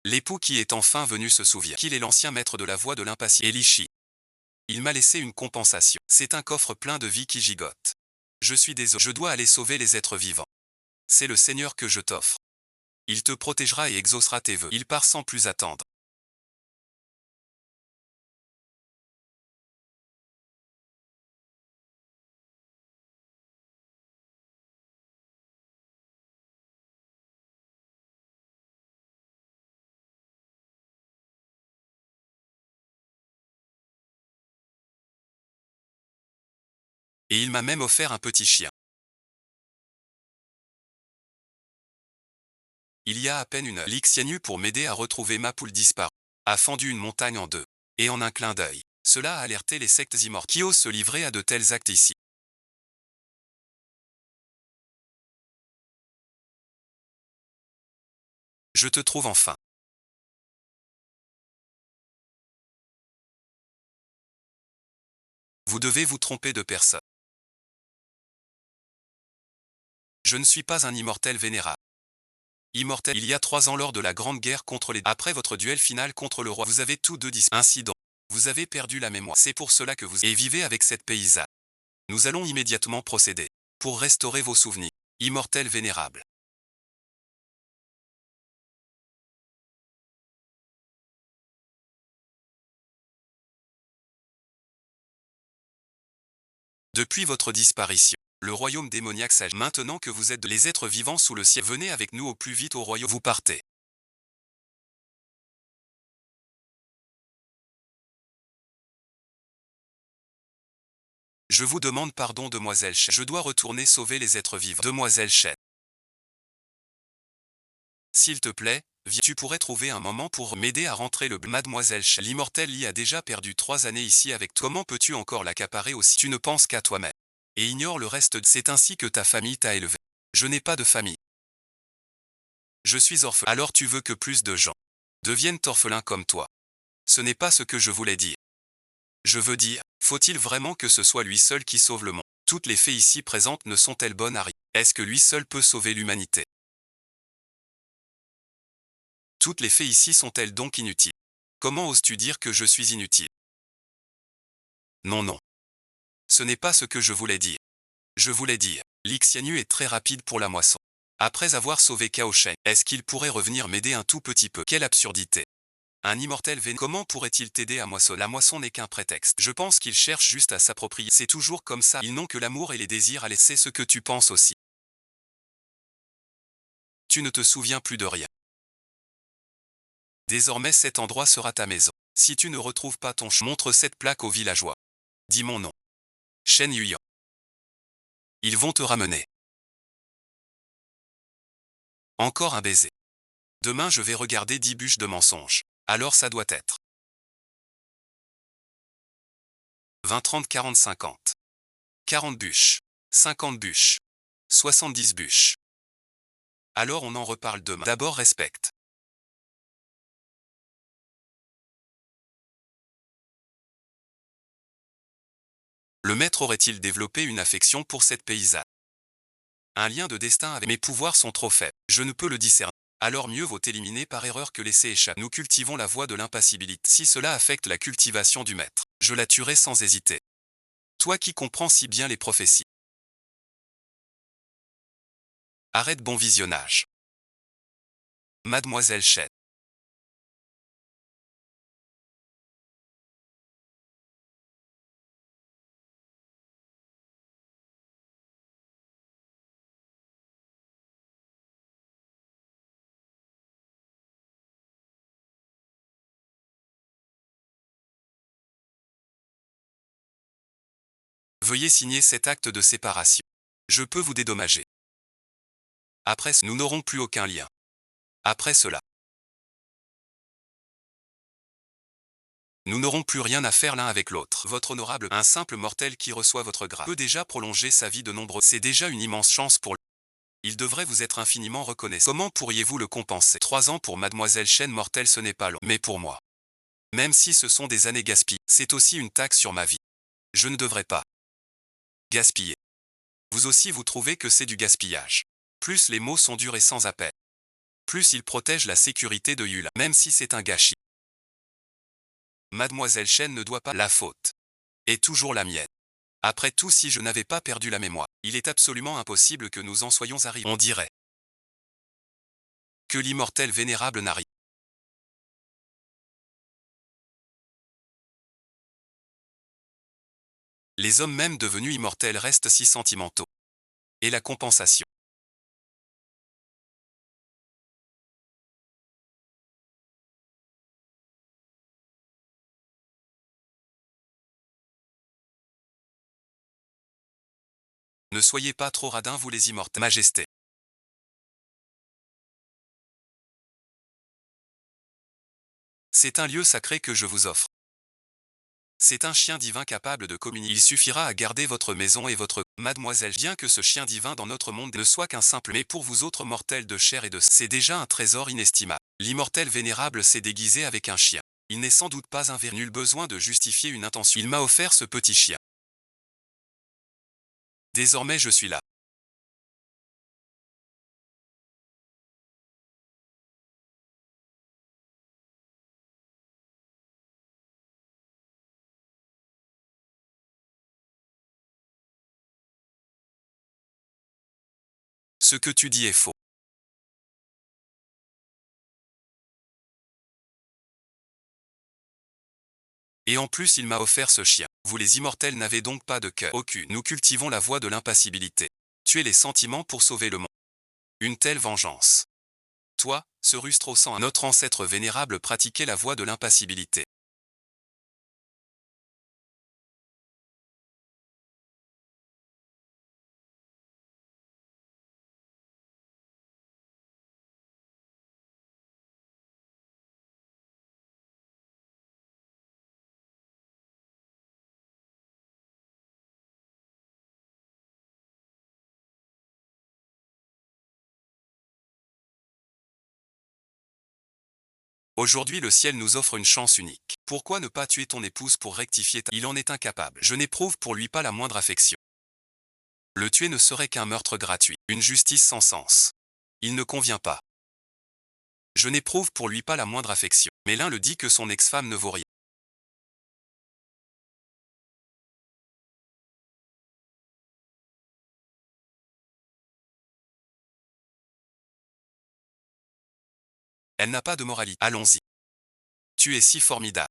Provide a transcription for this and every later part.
L'époux qui est enfin venu se souvient qu'il est l'ancien maître de la voie de l'impassible. Elishi. Il m'a laissé une compensation. C'est un coffre plein de vie qui gigote. Je suis désolé. Je dois aller sauver les êtres vivants. C'est le Seigneur que je t'offre. Il te protégera et exaucera tes vœux. Il part sans plus attendre. Et il m'a même offert un petit chien. Il y a à peine une heure, Lixianu pour m'aider à retrouver ma poule disparue, a fendu une montagne en deux. Et en un clin d'œil, cela a alerté les sectes immortelles qui osent se livrer à de tels actes ici. Je te trouve enfin. Vous devez vous tromper de personne. Je ne suis pas un immortel vénérable. Immortel, il y a 3 ans lors de la grande guerre contre les... Après votre duel final contre le roi, vous avez tous deux disparu. Ainsi donc, vous avez perdu la mémoire. C'est pour cela que vous... Et vivez avec cette paysanne. Nous allons immédiatement procéder. Pour restaurer vos souvenirs. Immortel vénérable. Depuis votre disparition, le royaume démoniaque s'agit. Maintenant que vous êtes les êtres vivants sous le ciel, venez avec nous au plus vite au royaume. Vous partez. Je vous demande pardon, demoiselle Chen. Je dois retourner sauver les êtres vivants. Demoiselle Chen. S'il te plaît, viens. Tu pourrais trouver un moment pour m'aider à rentrer le... Mademoiselle Chen. L'immortel y a déjà perdu 3 années ici avec toi. Comment peux-tu encore l'accaparer aussi? Tu ne penses qu'à toi-même. Et ignore le reste. C'est ainsi que ta famille t'a élevé. Je n'ai pas de famille. Je suis orphelin. Alors tu veux que plus de gens deviennent orphelins comme toi? Ce n'est pas ce que je voulais dire. Je veux dire, faut-il vraiment que ce soit lui seul qui sauve le monde? Toutes les fées ici présentes ne sont-elles bonnes à rien? Est-ce que lui seul peut sauver l'humanité? Toutes les fées ici sont-elles donc inutiles? Comment oses-tu dire que je suis inutile? Non, non. Ce n'est pas ce que je voulais dire. Je voulais dire, Lixianu est très rapide pour la moisson. Après avoir sauvé Cao Shen, est-ce qu'il pourrait revenir m'aider un tout petit peu? Quelle absurdité! Un immortel véné. Comment pourrait-il t'aider à moissonner? La moisson n'est qu'un prétexte. Je pense qu'il cherche juste à s'approprier. C'est toujours comme ça. Ils n'ont que l'amour et les désirs à laisser. Ce que tu penses aussi. Tu ne te souviens plus de rien. Désormais cet endroit sera ta maison. Si tu ne retrouves pas ton montre cette plaque aux villageois. Dis mon nom. Shen Yuyan. Ils vont te ramener. Encore un baiser. Demain je vais regarder 10 bûches de mensonges. Alors ça doit être 20, 30, 40, 50. 40 bûches. 50 bûches. 70 bûches. Alors on en reparle demain. D'abord respecte. Le maître aurait-il développé une affection pour cette paysanne? Un lien de destin avec mes pouvoirs sont trop faibles. Je ne peux le discerner. Alors mieux vaut éliminer par erreur que laisser échapper. Nous cultivons la voie de l'impassibilité. Si cela affecte la cultivation du maître, je la tuerai sans hésiter. Toi qui comprends si bien les prophéties. Arrête bon visionnage. Mademoiselle Chen. Veuillez signer cet acte de séparation. Je peux vous dédommager. Après, nous n'aurons plus aucun lien. Après cela, nous n'aurons plus rien à faire l'un avec l'autre. Votre honorable, un simple mortel qui reçoit votre grâce, peut déjà prolonger sa vie de nombreux. C'est déjà une immense chance pour lui. Il devrait vous être infiniment reconnaissant. Comment pourriez-vous le compenser? 3 ans pour mademoiselle Chen mortelle ce n'est pas long. Mais pour moi, même si ce sont des années gaspillées, c'est aussi une taxe sur ma vie. Je ne devrais pas gaspiller. Vous aussi vous trouvez que c'est du gaspillage. Plus les mots sont durs et sans appel. plus il protège la sécurité de Yula, même si c'est un gâchis. Mademoiselle Chen ne doit pas la faute. Est toujours la mienne. Après tout, si je n'avais pas perdu la mémoire, il est absolument impossible que nous en soyons arrivés. On dirait que l'immortel vénérable n'a rien. Les hommes même devenus immortels restent si sentimentaux. Et la compensation. Ne soyez pas trop radins, vous les immortels. Majesté. C'est un lieu sacré que je vous offre. C'est un chien divin capable de communiquer. Il suffira à garder votre maison et votre mademoiselle. Bien que ce chien divin dans notre monde ne soit qu'un simple, mais pour vous autres mortels de chair et de sang, c'est déjà un trésor inestimable. L'immortel vénérable s'est déguisé avec un chien. Il n'est sans doute pas un nul besoin de justifier une intention. Il m'a offert ce petit chien. Désormais je suis là. Ce que tu dis est faux. Et en plus il m'a offert ce chien. Vous les immortels n'avez donc pas de cœur. Aucune. Nous cultivons la voie de l'impassibilité. Tuer les sentiments pour sauver le monde. Une telle vengeance. Toi, ce rustre au sang, notre ancêtre vénérable pratiquait la voie de l'impassibilité. Aujourd'hui le ciel nous offre une chance unique. Pourquoi ne pas tuer ton épouse pour rectifier ta... Il en est incapable. Je n'éprouve pour lui pas la moindre affection. Le tuer ne serait qu'un meurtre gratuit, une justice sans sens. Il ne convient pas. Je n'éprouve pour lui pas la moindre affection. Mais l'un le dit que son ex-femme ne vaut rien. Elle n'a pas de moralité. Allons-y. Tu es si formidable.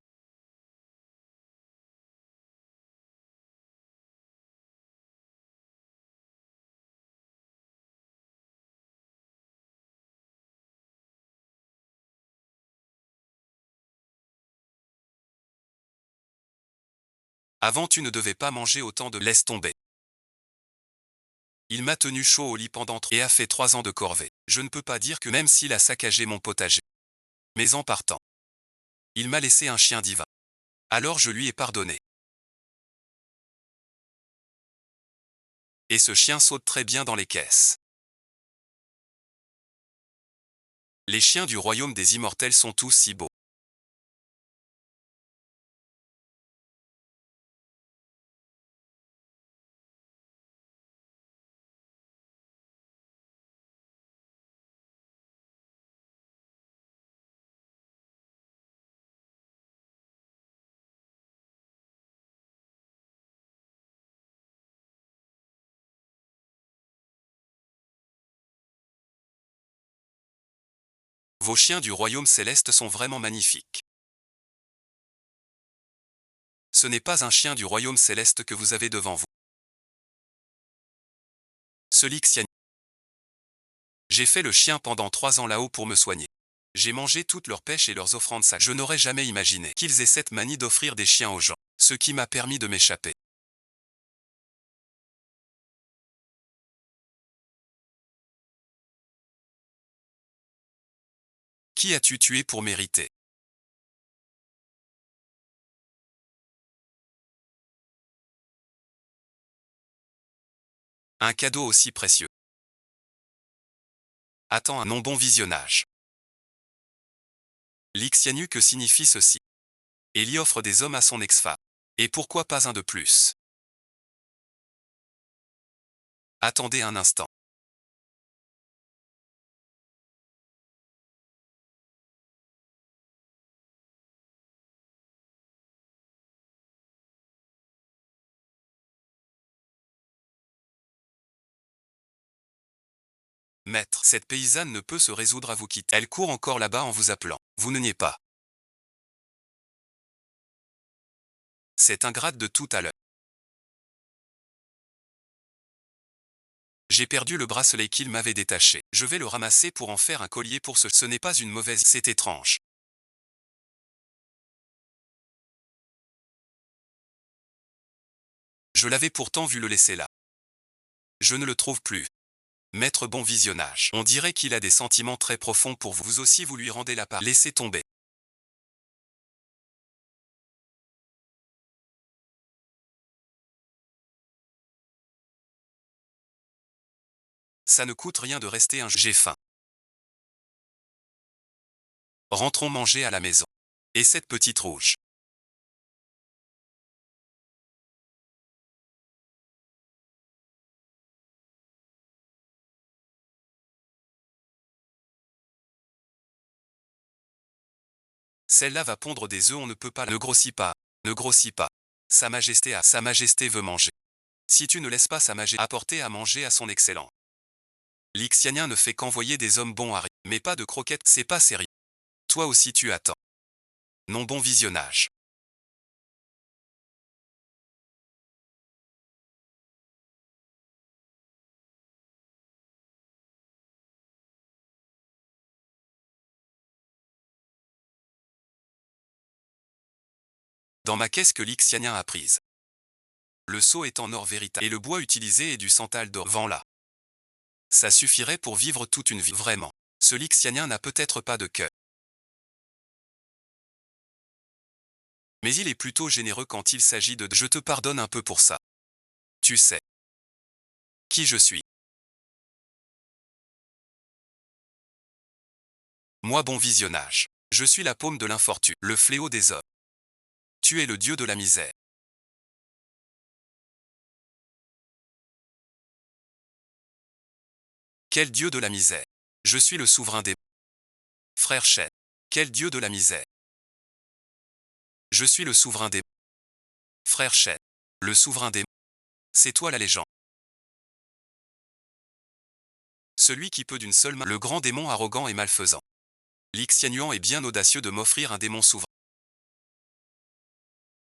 Avant tu ne devais pas manger autant de... Laisse tomber. Il m'a tenu chaud au lit pendant et a fait 3 ans de corvée. Je ne peux pas dire que même s'il a saccagé mon potager. Mais en partant, il m'a laissé un chien divin. Alors je lui ai pardonné. Et ce chien saute très bien dans les caisses. Les chiens du royaume des immortels sont tous si beaux. Vos chiens du royaume céleste sont vraiment magnifiques. Ce n'est pas un chien du royaume céleste que vous avez devant vous. Ce Lixiani. J'ai fait le chien pendant 3 ans là-haut pour me soigner. J'ai mangé toutes leurs pêches et leurs offrandes sacrées. Je n'aurais jamais imaginé qu'ils aient cette manie d'offrir des chiens aux gens, ce qui m'a permis de m'échapper. Qui as-tu tué pour mériter? Un cadeau aussi précieux. Attends un non-bon visionnage. Lixianu, que signifie ceci? Ellie offre des hommes à son ex-femme. Et pourquoi pas un de plus? Attendez un instant. Maître, cette paysanne ne peut se résoudre à vous quitter. Elle court encore là-bas en vous appelant. Vous ne niez pas. C'est ingrate de tout à l'heure. J'ai perdu le bracelet qu'il m'avait détaché. Je vais le ramasser pour en faire un collier pour ce n'est pas une mauvaise... C'est étrange. Je l'avais pourtant vu le laisser là. Je ne le trouve plus. Maître, bon visionnage. On dirait qu'il a des sentiments très profonds pour vous. Vous aussi vous lui rendez la part. Laissez tomber. Ça ne coûte rien de rester un... J'ai faim. Rentrons manger à la maison. Et cette petite rouge. Celle-là va pondre des œufs, on ne peut pas... Ne grossis pas. Ne grossis pas. Sa Majesté a... Sa Majesté veut manger. Si tu ne laisses pas Sa Majesté apporter à manger à son excellent. L'Ixianien ne fait qu'envoyer des hommes bons à... Mais pas de croquettes, c'est pas sérieux. Toi aussi tu attends. Non, bon visionnage. Dans ma caisse que l'Ixianien a prise. Le seau est en or véritable. Et le bois utilisé est du santal d'or. Vends-la. Ça suffirait pour vivre toute une vie. Vraiment. Ce Lixianien n'a peut-être pas de cœur. Mais il est plutôt généreux quand il s'agit de... Je te pardonne un peu pour ça. Tu sais. Qui je suis. Moi, bon visionnage. Je suis la paume de l'infortune, le fléau des hommes. Tu es le dieu de la misère. Quel dieu de la misère. Je suis le souverain des... Frère Chen. Quel dieu de la misère. Je suis le souverain des... Frère Chen. Le souverain des... C'est toi la légende. Celui qui peut d'une seule main... Le grand démon arrogant et malfaisant. L'Ixianuan est bien audacieux de m'offrir un démon souverain.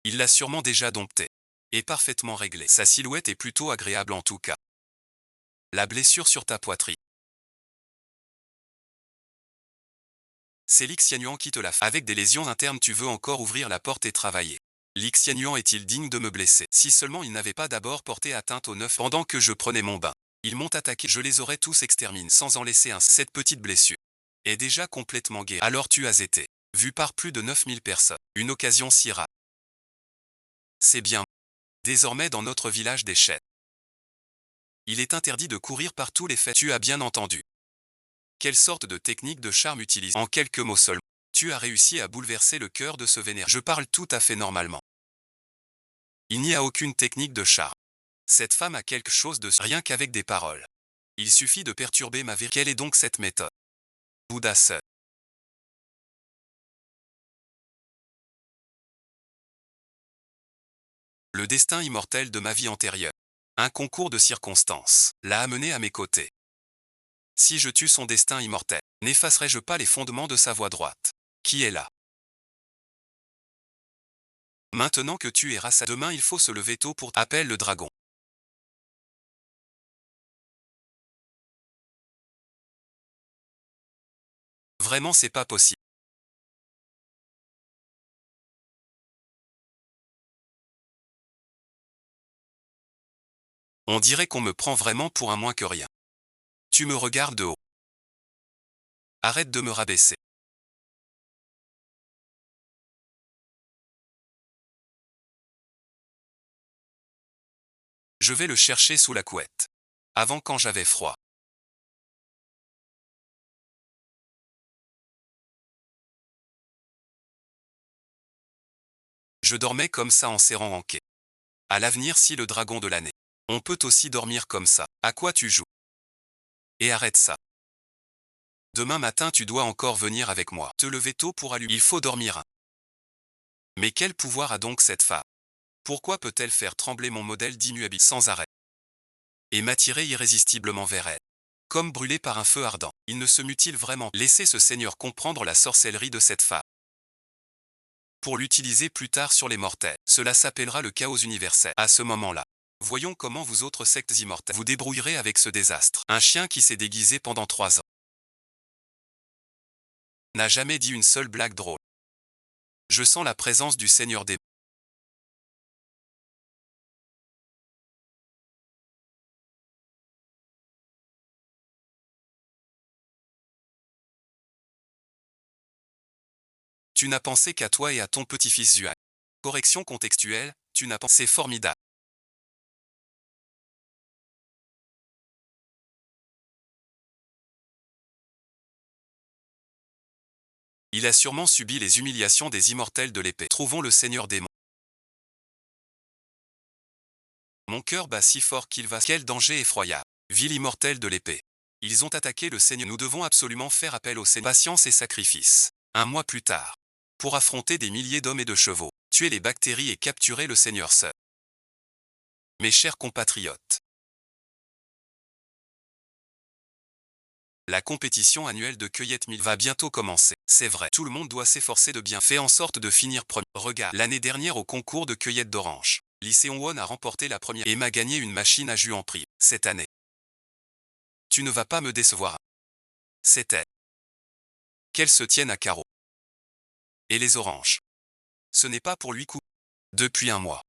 Il l'a sûrement déjà dompté. Et parfaitement réglé. Sa silhouette est plutôt agréable en tout cas. La blessure sur ta poitrine. C'est l'Ixianuan qui te l'a fait. Avec des lésions internes, tu veux encore ouvrir la porte et travailler. L'Ixianuan est-il digne de me blesser? Si seulement il n'avait pas d'abord porté atteinte aux 9 pendant que je prenais mon bain. Ils m'ont attaqué, je les aurais tous exterminés sans en laisser un. Cette petite blessure est déjà complètement guérie. Alors tu as été vu par plus de 9000 personnes. Une occasion si rare. C'est bien. Désormais dans notre village des chênes. Il est interdit de courir par tous les faits. Tu as bien entendu. Quelle sorte de technique de charme utilise? En quelques mots seulement. Tu as réussi à bouleverser le cœur de ce vénère. Je parle tout à fait normalement. Il n'y a aucune technique de charme. Cette femme a quelque chose de... Rien qu'avec des paroles. Il suffit de perturber ma vérité. Quelle est donc cette méthode? Bouddha seul. Le destin immortel de ma vie antérieure. Un concours de circonstances l'a amené à mes côtés. Si je tue son destin immortel, n'effacerai-je pas les fondements de sa voie droite? Qui est là? Maintenant que tu es rassasié, demain il faut se lever tôt pour... Appelle le dragon. Vraiment c'est pas possible. On dirait qu'on me prend vraiment pour un moins que rien. Tu me regardes de haut. Arrête de me rabaisser. Je vais le chercher sous la couette. Avant quand j'avais froid. Je dormais comme ça en serrant en quai. À l'avenir si le dragon de l'année. On peut aussi dormir comme ça. À quoi tu joues? Et arrête ça. Demain matin tu dois encore venir avec moi. Te lever tôt pour allumer. Il faut dormir. Mais quel pouvoir a donc cette femme? Pourquoi peut-elle faire trembler mon modèle d'immuabilité sans arrêt? Et m'attirer irrésistiblement vers elle? comme brûlé par un feu ardent. Il ne se mut-il vraiment laisser ce seigneur comprendre la sorcellerie de cette femme pour l'utiliser plus tard sur les mortels? Cela s'appellera le chaos universel. À ce moment-là, voyons comment vous autres sectes immortelles vous débrouillerez avec ce désastre. Un chien qui s'est déguisé pendant 3 ans n'a jamais dit une seule blague drôle. Je sens la présence du Seigneur des... Tu n'as pensé qu'à toi et à ton petit-fils Juan. Correction contextuelle, tu n'as pensé formidable. Il a sûrement subi les humiliations des immortels de l'épée. Trouvons le Seigneur démon. Mon cœur bat si fort qu'il va... Quel danger effroyable. Ville immortelle de l'épée. Ils ont attaqué le Seigneur. Nous devons absolument faire appel au Seigneur. Patience et sacrifice. Un mois plus tard. Pour affronter des milliers d'hommes et de chevaux, tuer les bactéries et capturer le Seigneur seul. Mes chers compatriotes. La compétition annuelle de cueillette mille va bientôt commencer. C'est vrai, tout le monde doit s'efforcer de bien faire en sorte de finir premier. Regarde, l'année dernière au concours de cueillette d'oranges, Lycéon Won a remporté la première et m'a gagné une machine à jus en prix. Cette année, tu ne vas pas me décevoir. C'est elle. Qu'elle se tienne à carreau. Et les oranges. Ce n'est pas pour lui couper. Depuis un mois.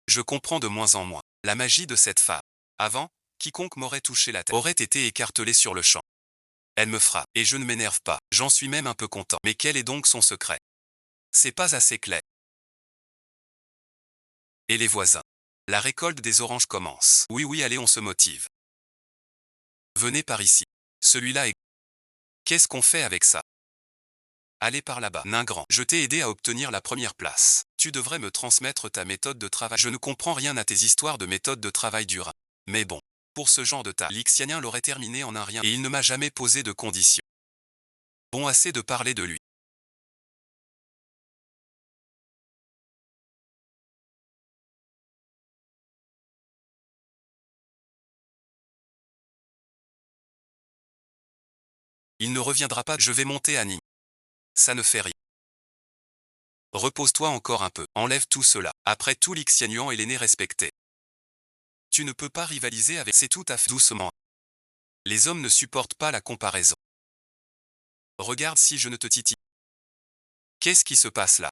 Je comprends de moins en moins la magie de cette femme. Avant, quiconque m'aurait touché la tête aurait été écartelé sur le champ. Elle me frappe, et je ne m'énerve pas, j'en suis même un peu content. Mais quel est donc son secret? C'est pas assez clair. Et les voisins. La récolte des oranges commence. Oui, oui, allez, on se motive. Venez par ici. Celui-là est... Qu'est-ce qu'on fait avec ça? Allez par là-bas. Nain grand, je t'ai aidé à obtenir la première place. Tu devrais me transmettre ta méthode de travail. Je ne comprends rien à tes histoires de méthode de travail dure. Mais bon, pour ce genre de tas, l'Ixianien l'aurait terminé en un rien et il ne m'a jamais posé de conditions. Bon, assez de parler de lui. Il ne reviendra pas, je vais monter à Nîmes. Ça ne fait rien. Repose-toi encore un peu, enlève tout cela. Après tout, l'Ixianuan est l'aîné respecté. Tu ne peux pas rivaliser avec... C'est tout à fait doucement. Les hommes ne supportent pas la comparaison. Regarde si je ne te titille. Qu'est-ce qui se passe là?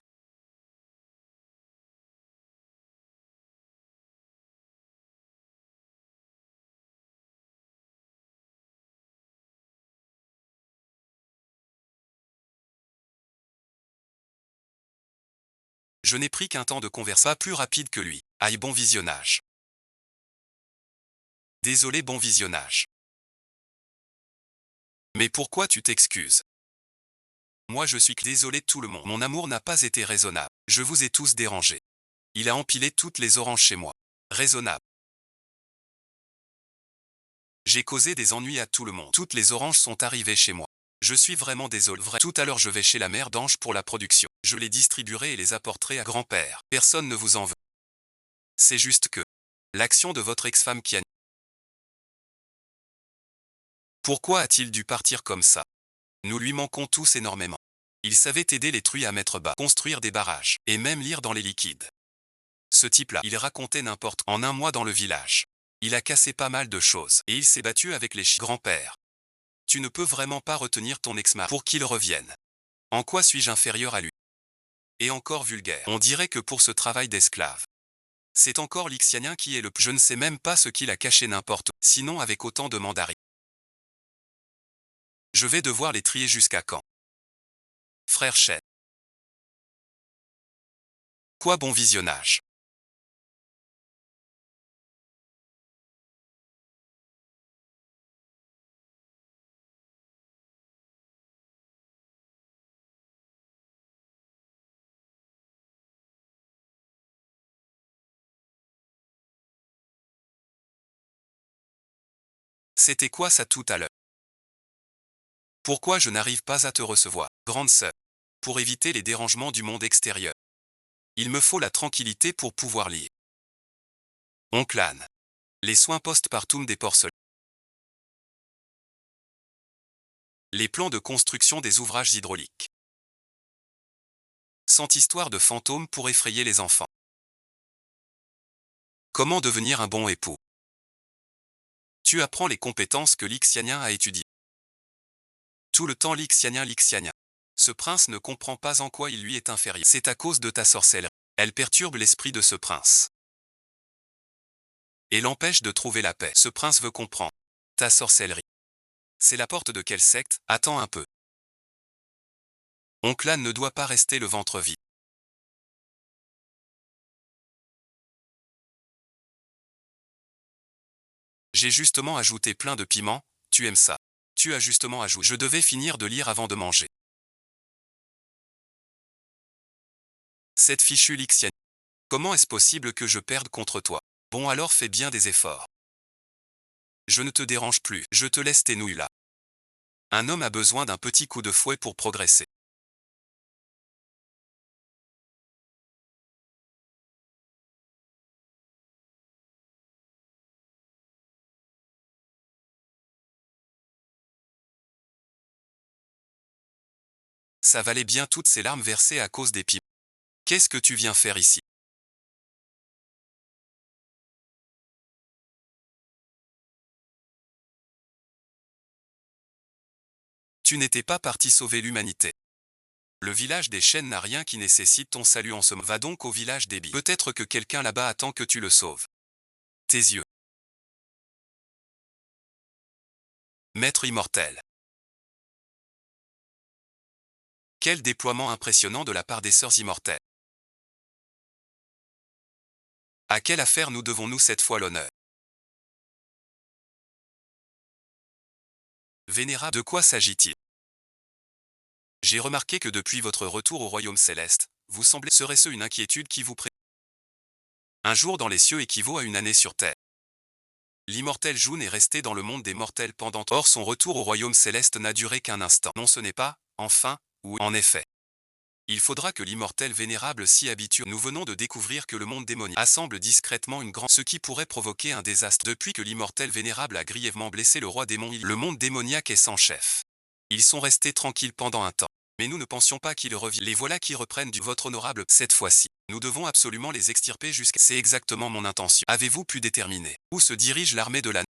Je n'ai pris qu'un temps de converse pas plus rapide que lui. Aïe, bon visionnage. Désolé, bon visionnage. Mais pourquoi tu t'excuses? Moi je suis désolé tout le monde. Mon amour n'a pas été raisonnable. Je vous ai tous dérangés. Il a empilé toutes les oranges chez moi. Raisonnable. J'ai causé des ennuis à tout le monde. Toutes les oranges sont arrivées chez moi. Je suis vraiment désolé. Tout à l'heure je vais chez la mère d'Ange pour la production. Je les distribuerai et les apporterai à grand-père. Personne ne vous en veut. C'est juste que l'action de votre ex-femme qui a... Pourquoi a-t-il dû partir comme ça? Nous lui manquons tous énormément. Il savait aider les truies à mettre bas, construire des barrages, et même lire dans les liquides. Ce type-là, il racontait n'importe quoi. En un mois dans le village. Il a cassé pas mal de choses, et il s'est battu avec les chiens. Grand-père. Tu ne peux vraiment pas retenir ton ex-mari pour qu'il revienne. En quoi suis-je inférieur à lui? Et encore vulgaire. On dirait que pour ce travail d'esclave. C'est encore l'Ixianien qui est le... Je ne sais même pas ce qu'il a caché n'importe où, sinon avec autant de mandarines. Je vais devoir les trier jusqu'à quand? Frère Shen. Quoi bon visionnage? C'était quoi ça tout à l'heure? Pourquoi je n'arrive pas à te recevoir, grande sœur? Pour éviter les dérangements du monde extérieur. Il me faut la tranquillité pour pouvoir lire. Oncle Anne. Les soins post-partum des porcelets. Les plans de construction des ouvrages hydrauliques. 100 histoires de fantômes pour effrayer les enfants. Comment devenir un bon époux? Tu apprends les compétences que l'Ixianien a étudiées. Tout le temps l'Ixianien. Ce prince ne comprend pas en quoi il lui est inférieur. C'est à cause de ta sorcellerie. Elle perturbe l'esprit de ce prince et l'empêche de trouver la paix. Ce prince veut comprendre. Ta sorcellerie. C'est la porte de quelle secte? Attends un peu. Oncle Anne ne doit pas rester le ventre vide. J'ai justement ajouté plein de piment, tu aimes ça. Tu as justement ajouté. Je devais finir de lire avant de manger. Cette fichue Lixiane. Comment est-ce possible que je perde contre toi? Bon alors fais bien des efforts. Je ne te dérange plus, je te laisse tes nouilles là. Un homme a besoin d'un petit coup de fouet pour progresser. Ça valait bien toutes ces larmes versées à cause des piments. Qu'est-ce que tu viens faire ici? Tu n'étais pas parti sauver l'humanité. Le village des chênes n'a rien qui nécessite ton salut en ce moment. Va donc au village des billes. Peut-être que quelqu'un là-bas attend que tu le sauves. Tes yeux. Maître immortel. Quel déploiement impressionnant de la part des sœurs immortelles. À quelle affaire nous devons-nous cette fois l'honneur? Vénérable, de quoi s'agit-il? J'ai remarqué que depuis votre retour au royaume céleste, vous semblez... Serait-ce une inquiétude qui vous prend? Un jour dans les cieux équivaut à une année sur terre. L'immortel June est resté dans le monde des mortels pendant... Or son retour au royaume céleste n'a duré qu'un instant. Non, ce n'est pas, enfin, ou en effet. Il faudra que l'immortel vénérable s'y habitue. Nous venons de découvrir que le monde démoniaque assemble discrètement une grande... Ce qui pourrait provoquer un désastre. Depuis que l'immortel vénérable a grièvement blessé le roi démon, le monde démoniaque est sans chef. Ils sont restés tranquilles pendant un temps. Mais nous ne pensions pas qu'ils reviennent. Les voilà qui reprennent du votre honorable. Cette fois-ci, nous devons absolument les extirper jusqu'à... C'est exactement mon intention. Avez-vous pu déterminer où se dirige l'armée de la...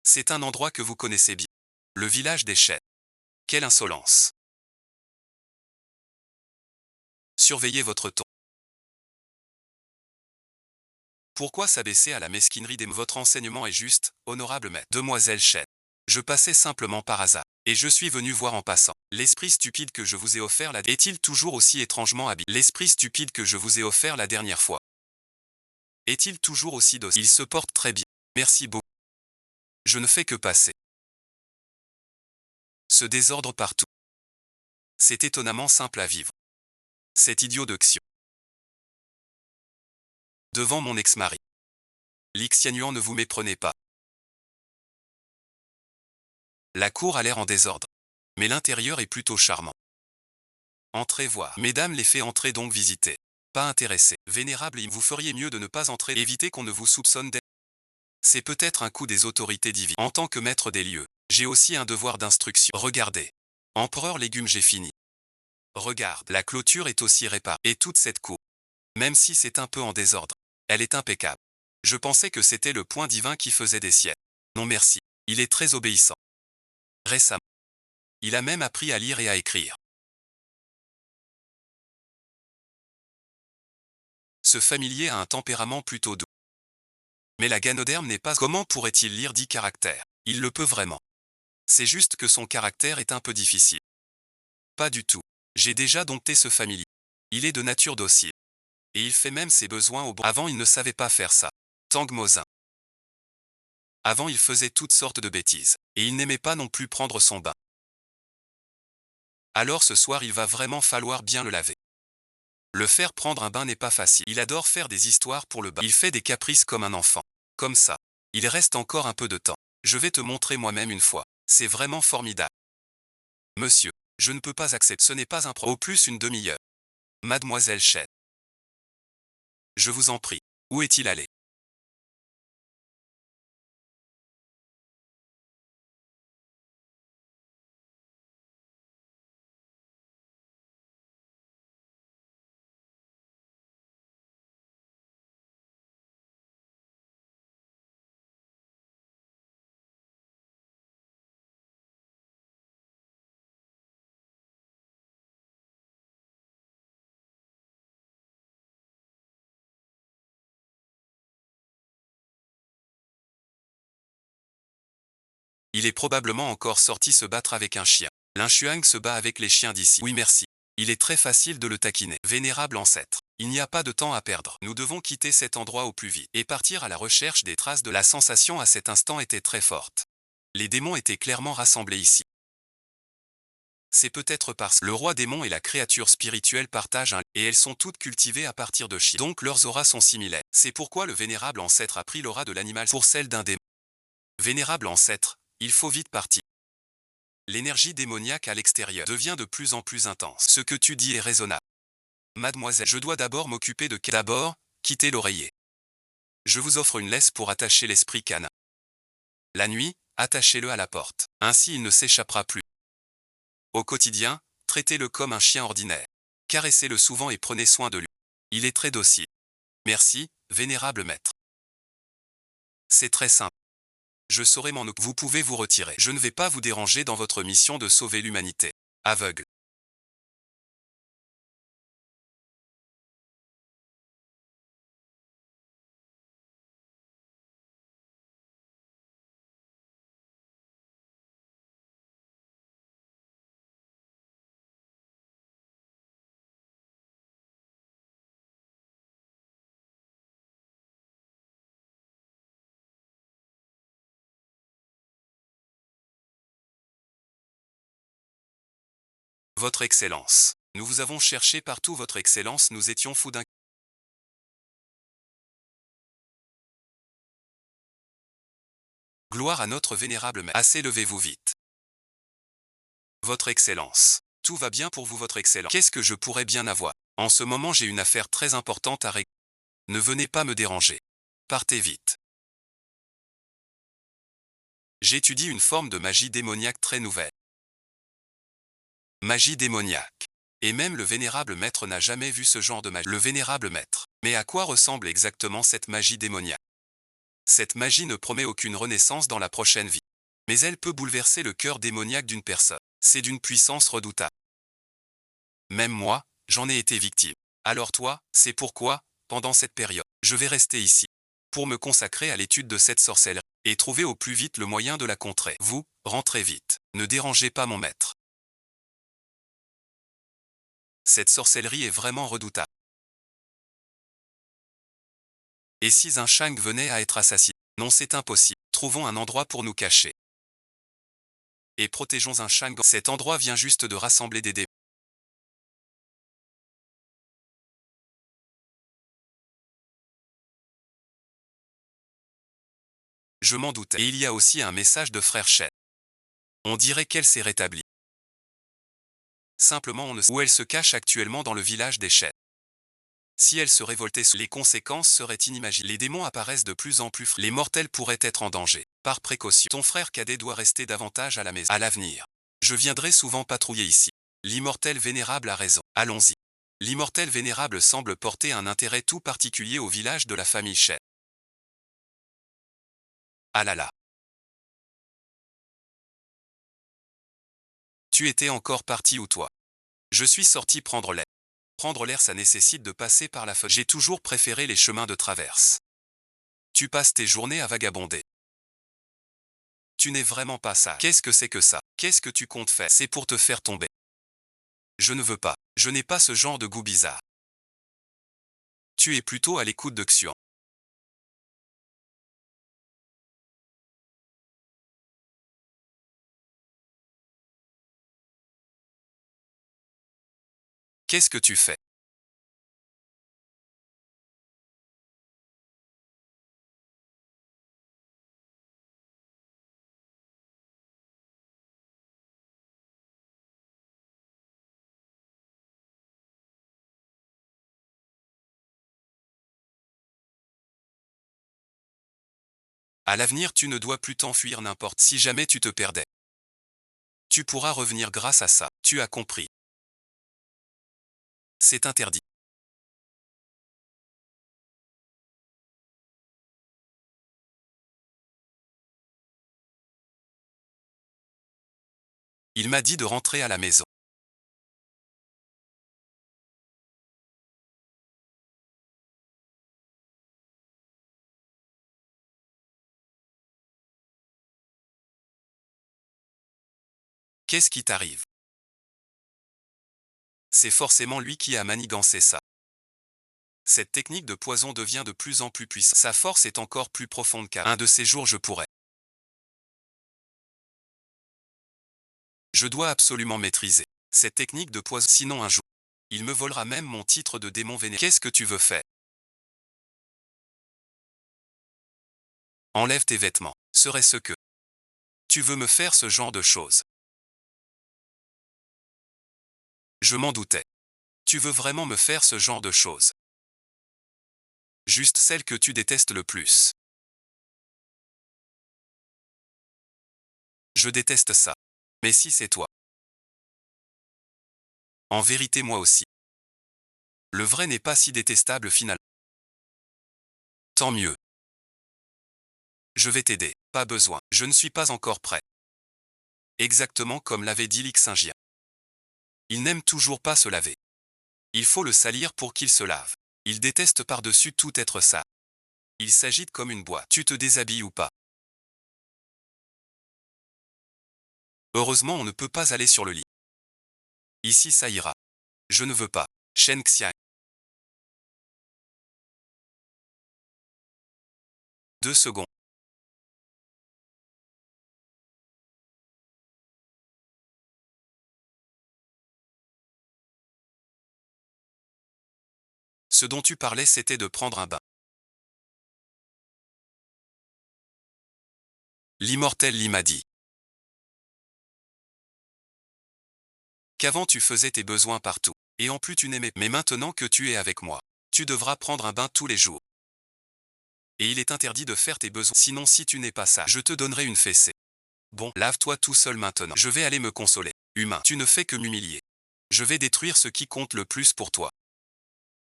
C'est un endroit que vous connaissez bien. Le village des chênes. Quelle insolence. Surveillez votre ton. Pourquoi s'abaisser à la mesquinerie des... Votre enseignement est juste, honorable maître. Demoiselle Chêne. Je passais simplement par hasard. Et je suis venu voir en passant. L'esprit stupide que je vous ai offert la... Est-il toujours aussi étrangement habile? L'esprit stupide que je vous ai offert la dernière fois. Est-il toujours aussi docile? Il se porte très bien. Merci beaucoup. Je ne fais que passer. Ce désordre partout. C'est étonnamment simple à vivre. Cet idiot de Xion. Devant mon ex-mari. L'Ixianuan, ne vous méprenez pas. La cour a l'air en désordre. Mais l'intérieur est plutôt charmant. Entrez voir. Mesdames les fait entrer donc visiter. Pas intéressé. Vénérable, vous feriez mieux de ne pas entrer. Évitez qu'on ne vous soupçonne d'être... C'est peut-être un coup des autorités divines. En tant que maître des lieux, j'ai aussi un devoir d'instruction. Regardez. Empereur légumes, j'ai fini. Regarde, la clôture est aussi réparée. Et toute cette cour. Même si c'est un peu en désordre. Elle est impeccable. Je pensais que c'était le point divin qui faisait des siècles. Non merci. Il est très obéissant. Récemment. Il a même appris à lire et à écrire. Ce familier a un tempérament plutôt doux. Mais la ganoderme n'est pas... Comment pourrait-il lire 10 caractères? Il le peut vraiment. C'est juste que son caractère est un peu difficile. Pas du tout. J'ai déjà dompté ce familier. Il est de nature docile. Et il fait même ses besoins au bon... Avant il ne savait pas faire ça. Tang Mozin. Avant il faisait toutes sortes de bêtises. Et il n'aimait pas non plus prendre son bain. Alors ce soir il va vraiment falloir bien le laver. Le faire prendre un bain n'est pas facile. Il adore faire des histoires pour le bain. Il fait des caprices comme un enfant. Comme ça. Il reste encore un peu de temps. Je vais te montrer moi-même une fois. C'est vraiment formidable. Monsieur, je ne peux pas accepter. Ce n'est pas un pro. Au plus une demi-heure. Mademoiselle Chêne. Je vous en prie. Où est-il allé? Il est probablement encore sorti se battre avec un chien. L'inchuang se bat avec les chiens d'ici. Oui merci. Il est très facile de le taquiner. Vénérable ancêtre. Il n'y a pas de temps à perdre. Nous devons quitter cet endroit au plus vite et partir à la recherche des traces de la sensation à cet instant était très forte. Les démons étaient clairement rassemblés ici. C'est peut-être parce que le roi démon et la créature spirituelle partagent un et elles sont toutes cultivées à partir de chi. Donc leurs auras sont similaires. C'est pourquoi le vénérable ancêtre a pris l'aura de l'animal pour celle d'un démon. Vénérable ancêtre, il faut vite partir. L'énergie démoniaque à l'extérieur devient de plus en plus intense. Ce que tu dis est raisonnable. Mademoiselle, je dois d'abord m'occuper de... D'abord, quitter l'oreiller. Je vous offre une laisse pour attacher l'esprit canin. La nuit, attachez-le à la porte. Ainsi il ne s'échappera plus. Au quotidien, traitez-le comme un chien ordinaire. Caressez-le souvent et prenez soin de lui. Il est très docile. Merci, vénérable maître. C'est très simple. Je saurai m'en occuper. Vous pouvez vous retirer. Je ne vais pas vous déranger dans votre mission de sauver l'humanité. Aveugle. Votre Excellence. Nous vous avons cherché partout, Votre Excellence, nous étions fous d'un... Gloire à notre vénérable maître. Assez, levez-vous vite. Votre Excellence. Tout va bien pour vous, Votre Excellence. Qu'est-ce que je pourrais bien avoir? En ce moment, j'ai une affaire très importante à régler. Ne venez pas me déranger. Partez vite. J'étudie une forme de magie démoniaque très nouvelle. Magie démoniaque. Et même le vénérable maître n'a jamais vu ce genre de magie. Le vénérable maître. Mais à quoi ressemble exactement cette magie démoniaque? Cette magie ne promet aucune renaissance dans la prochaine vie. Mais elle peut bouleverser le cœur démoniaque d'une personne. C'est d'une puissance redoutable. Même moi, j'en ai été victime. Alors toi, c'est pourquoi, pendant cette période, je vais rester ici. Pour me consacrer à l'étude de cette sorcellerie, et trouver au plus vite le moyen de la contrer. Vous, rentrez vite. Ne dérangez pas mon maître. Cette sorcellerie est vraiment redoutable. Et si un Shang venait à être assassiné? Non, c'est impossible. Trouvons un endroit pour nous cacher. Et protégeons un Shang. Cet endroit vient juste de rassembler des démons. Je m'en doutais. Et il y a aussi un message de frère Shen. On dirait qu'elle s'est rétablie. Simplement on ne sait où elle se cache actuellement dans le village des Shen. Si elle se révoltait, les conséquences seraient inimaginables. Les démons apparaissent de plus en plus. Les mortels pourraient être en danger. Par précaution, ton frère cadet doit rester davantage à la maison. À l'avenir, je viendrai souvent patrouiller ici. L'immortel vénérable a raison. Allons-y. L'immortel vénérable semble porter un intérêt tout particulier au village de la famille Shen. Ah là là. Tu étais encore parti ou toi? Je suis sorti prendre l'air. Prendre l'air, ça nécessite de passer par la fenêtre. J'ai toujours préféré les chemins de traverse. Tu passes tes journées à vagabonder. Tu n'es vraiment pas ça. Qu'est-ce que c'est que ça? Qu'est-ce que tu comptes faire? C'est pour te faire tomber. Je ne veux pas. Je n'ai pas ce genre de goût bizarre. Tu es plutôt à l'écoute de Xian. Qu'est-ce que tu fais? À l'avenir, tu ne dois plus t'enfuir n'importe si jamais tu te perdais. Tu pourras revenir grâce à ça. Tu as compris. C'est interdit. Il m'a dit de rentrer à la maison. Qu'est-ce qui t'arrive? C'est forcément lui qui a manigancé ça. Cette technique de poison devient de plus en plus puissante. Sa force est encore plus profonde qu'un de ces jours je pourrais. Je dois absolument maîtriser cette technique de poison, sinon un jour, il me volera même mon titre de démon vénéré. Qu'est-ce que tu veux faire? Enlève tes vêtements. Serait-ce que tu veux me faire ce genre de choses? Je m'en doutais. Tu veux vraiment me faire ce genre de choses? Juste celle que tu détestes le plus. Je déteste ça. Mais si c'est toi. En vérité moi aussi. Le vrai n'est pas si détestable finalement. Tant mieux. Je vais t'aider. Pas besoin. Je ne suis pas encore prêt. Exactement comme l'avait dit l'Ixingien. Il n'aime toujours pas se laver. Il faut le salir pour qu'il se lave. Il déteste par-dessus tout être sale. Il s'agite comme une boîte. Tu te déshabilles ou pas? Heureusement on ne peut pas aller sur le lit. Ici ça ira. Je ne veux pas. Shen Xian. 2 secondes. Ce dont tu parlais c'était de prendre un bain. L'immortel Li m'a dit qu'avant tu faisais tes besoins partout. Et en plus tu n'aimais. Mais maintenant que tu es avec moi, tu devras prendre un bain tous les jours. Et il est interdit de faire tes besoins. Sinon si tu n'es pas sage, je te donnerai une fessée. Bon, lave-toi tout seul maintenant. Je vais aller me consoler. Humain, tu ne fais que m'humilier. Je vais détruire ce qui compte le plus pour toi.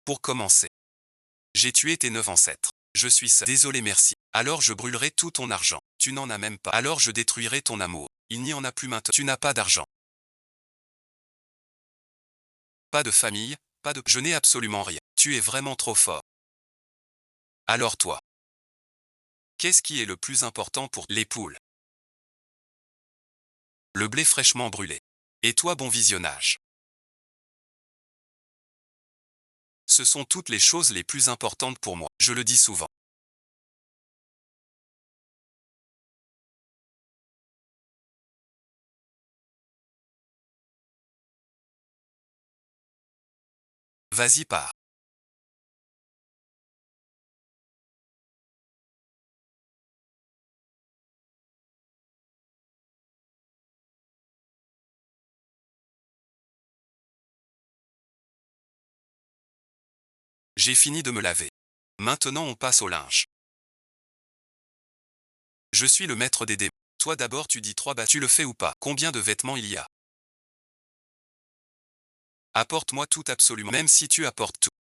Pour commencer, j'ai tué tes 9 ancêtres. Je suis seul. Désolé merci. Alors je brûlerai tout ton argent. Tu n'en as même pas. Alors je détruirai ton amour. Il n'y en a plus maintenant. Tu n'as pas d'argent. Pas de famille, pas de... Je n'ai absolument rien. Tu es vraiment trop fort. Alors toi, qu'est-ce qui est le plus important pour les poules? Le blé fraîchement brûlé. Et toi bon visionnage. Ce sont toutes les choses les plus importantes pour moi. Je le dis souvent. Vas-y pars. J'ai fini de me laver. Maintenant on passe au linge. Je suis le maître des démons. Toi d'abord tu dis 3 bas. Tu le fais ou pas? Combien de vêtements il y a? Apporte-moi tout absolument. Même si tu apportes tout.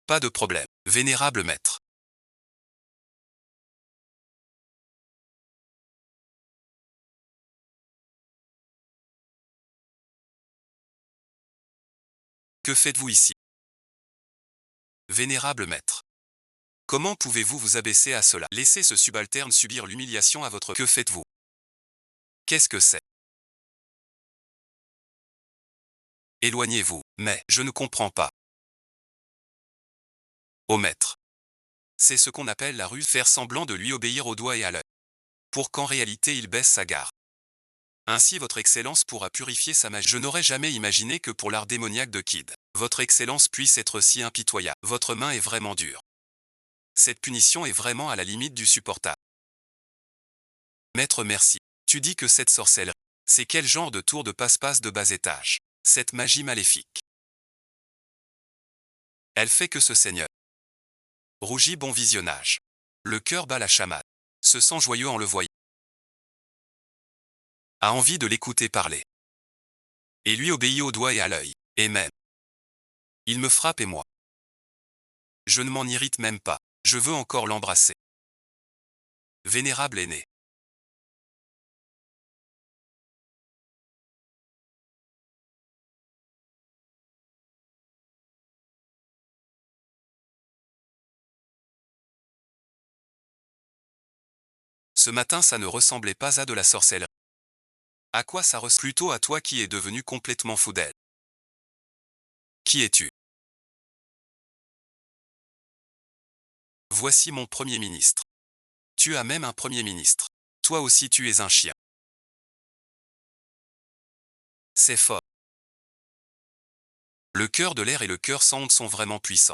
Pas de problème. Vénérable maître. Que faites-vous ici? Vénérable maître. Comment pouvez-vous vous abaisser à cela? Laissez ce subalterne subir l'humiliation à votre... Que faites-vous? Qu'est-ce que c'est? Éloignez-vous. Mais, je ne comprends pas. Ô maître. C'est ce qu'on appelle la ruse, faire semblant de lui obéir au doigt et à l'œil. Pour qu'en réalité il baisse sa garde. Ainsi votre excellence pourra purifier sa magie. Je n'aurais jamais imaginé que pour l'art démoniaque de Kid, votre excellence puisse être si impitoyable. Votre main est vraiment dure. Cette punition est vraiment à la limite du supportable. Maître merci. Tu dis que cette sorcellerie, c'est quel genre de tour de passe-passe de bas étage? Cette magie maléfique. Elle fait que ce seigneur rougit bon visionnage. Le cœur bat la chamade. Se sent joyeux en le voyant. A envie de l'écouter parler. Et lui obéit au doigt et à l'œil. Et même. Il me frappe et moi. Je ne m'en irrite même pas. Je veux encore l'embrasser. Vénérable aîné. Ce matin ça ne ressemblait pas à de la sorcellerie. À quoi ça ressemble plutôt à toi qui es devenu complètement fou d'elle. Qui es-tu? Voici mon Premier ministre. Tu as même un Premier ministre. Toi aussi tu es un chien. C'est fort. Le cœur de l'air et le cœur sonde sont vraiment puissants.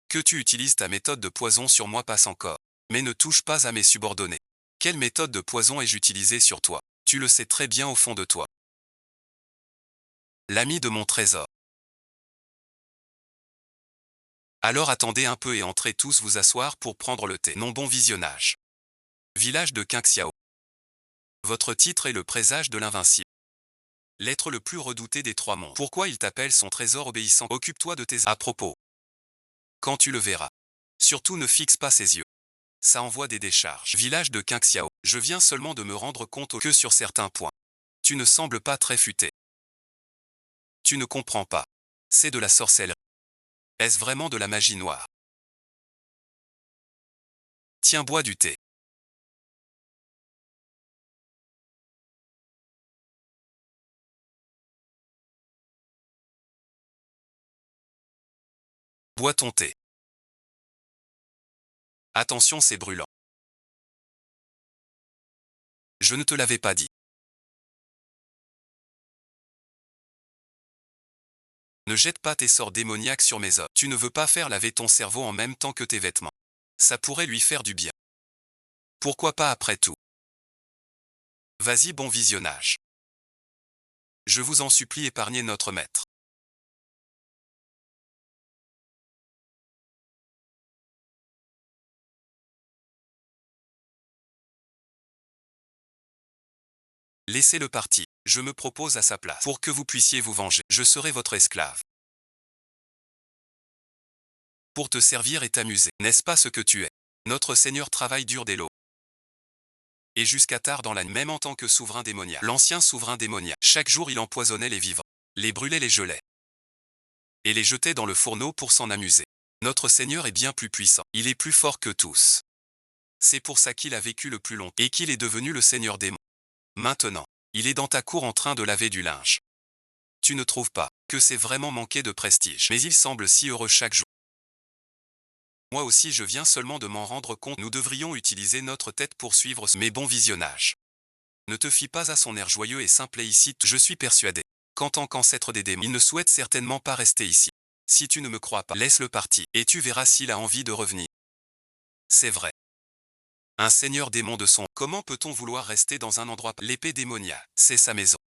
Que tu utilises ta méthode de poison sur moi passe encore. Mais ne touche pas à mes subordonnés. Quelle méthode de poison ai-je utilisée sur toi? Tu le sais très bien au fond de toi. L'ami de mon trésor. Alors attendez un peu et entrez tous vous asseoir pour prendre le thé. Non, bon visionnage. Village de Qingxiao. Votre titre est le présage de l'invincible. L'être le plus redouté des trois mondes. Pourquoi il t'appelle son trésor obéissant? Occupe-toi de tes... À propos. Quand tu le verras. Surtout ne fixe pas ses yeux. Ça envoie des décharges. Village de Qingxiao. Je viens seulement de me rendre compte que sur certains points. Tu ne sembles pas très futé. Tu ne comprends pas. C'est de la sorcellerie. Est-ce vraiment de la magie noire? Tiens, bois du thé. Bois ton thé. Attention, c'est brûlant. Je ne te l'avais pas dit. Ne jette pas tes sorts démoniaques sur mes hommes. Tu ne veux pas faire laver ton cerveau en même temps que tes vêtements. Ça pourrait lui faire du bien. Pourquoi pas après tout? Vas-y, bon visionnage. Je vous en supplie, épargnez notre maître. Laissez-le partir. Je me propose à sa place. Pour que vous puissiez vous venger, je serai votre esclave. Pour te servir et t'amuser. N'est-ce pas ce que tu es? Notre Seigneur travaille dur dès l'aube. Et jusqu'à tard dans la nuit, même en tant que souverain démoniaque. L'ancien souverain démoniaque. Chaque jour il empoisonnait les vivants, les brûlait, les gelait, et les jetait dans le fourneau pour s'en amuser. Notre Seigneur est bien plus puissant. Il est plus fort que tous. C'est pour ça qu'il a vécu le plus longtemps et qu'il est devenu le Seigneur démon. Maintenant, il est dans ta cour en train de laver du linge. Tu ne trouves pas que c'est vraiment manquer de prestige? Mais il semble si heureux chaque jour. Moi aussi je viens seulement de m'en rendre compte. Nous devrions utiliser notre tête pour suivre mes bons visionnages. Ne te fie pas à son air joyeux et simple et ici, je suis persuadé qu'en tant qu'ancêtre des démons, il ne souhaite certainement pas rester ici. Si tu ne me crois pas, laisse-le partir, et tu verras s'il a envie de revenir. C'est vrai. Un seigneur démon de son... Comment peut-on vouloir rester dans un endroit... L'épée démoniaque, c'est sa maison.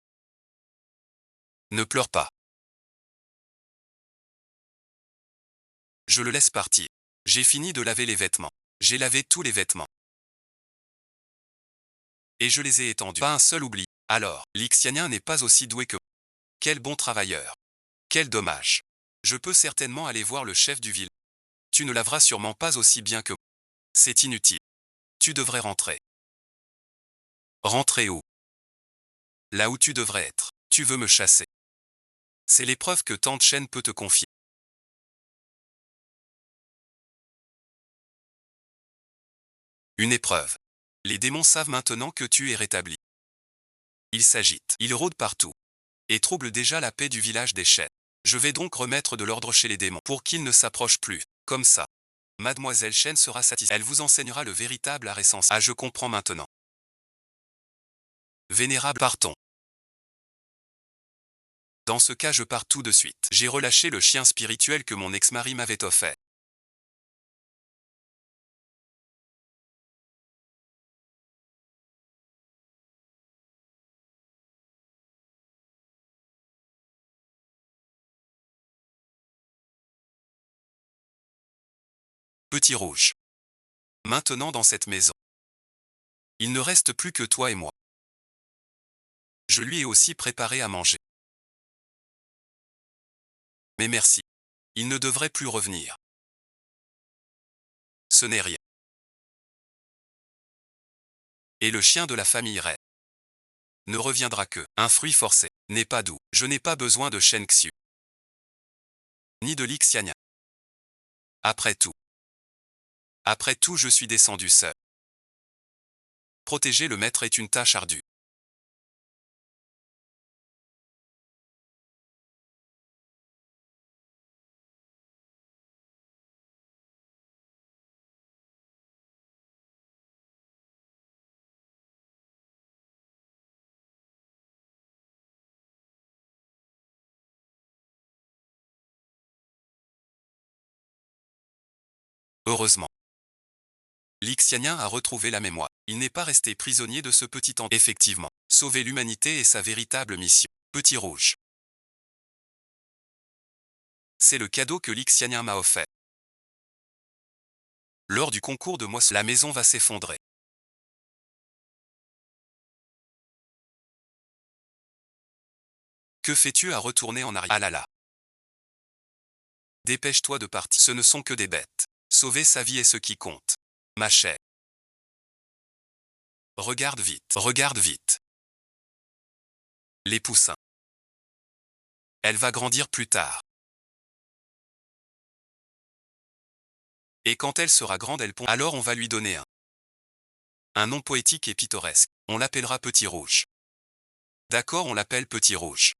Ne pleure pas. Je le laisse partir. J'ai fini de laver les vêtements. J'ai lavé tous les vêtements. Et je les ai étendus. Pas un seul oubli. Alors, l'Ixianien n'est pas aussi doué que... Quel bon travailleur. Quel dommage. Je peux certainement aller voir le chef du village. Tu ne laveras sûrement pas aussi bien que... C'est inutile. Tu devrais rentrer. Rentrer où? Là où tu devrais être. Tu veux me chasser. C'est l'épreuve que Tante Chen peut te confier. Une épreuve. Les démons savent maintenant que tu es rétabli. Ils s'agitent, ils rôdent partout. Et troublent déjà la paix du village des chênes. Je vais donc remettre de l'ordre chez les démons pour qu'ils ne s'approchent plus. Comme ça. Mademoiselle Chen sera satisfaite. Elle vous enseignera le véritable art essentiel. Ah, je comprends maintenant. Vénérable, partons. Dans ce cas, je pars tout de suite. J'ai relâché le chien spirituel que mon ex-mari m'avait offert. Petit rouge. Maintenant dans cette maison. Il ne reste plus que toi et moi. Je lui ai aussi préparé à manger. Mais merci. Il ne devrait plus revenir. Ce n'est rien. Et le chien de la famille Ray ne reviendra que. Un fruit forcé n'est pas doux. Je n'ai pas besoin de Shen Xiu. Ni de l'Ixiania. Après tout. Après tout, je suis descendu seul. Protéger le maître est une tâche ardue. Heureusement, l'Ixianien a retrouvé la mémoire. Il n'est pas resté prisonnier de ce petit temps. Effectivement, sauver l'humanité est sa véritable mission. Petit rouge. C'est le cadeau que l'Ixianien m'a offert. Lors du concours de moisson, la maison va s'effondrer. Que fais-tu à retourner en arrière? Ah là là. Dépêche-toi de partir. Ce ne sont que des bêtes. Sauver sa vie est ce qui compte. Ma chère. Regarde vite. Regarde vite. Les poussins. Elle va grandir plus tard. Et quand elle sera grande, elle pond. Alors on va lui donner un nom poétique et pittoresque. On l'appellera Petit Rouge. D'accord, on l'appelle Petit Rouge.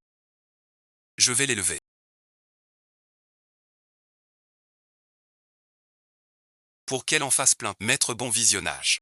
Je vais l'élever. Pour qu'elle en fasse plein. Maître bon visionnage.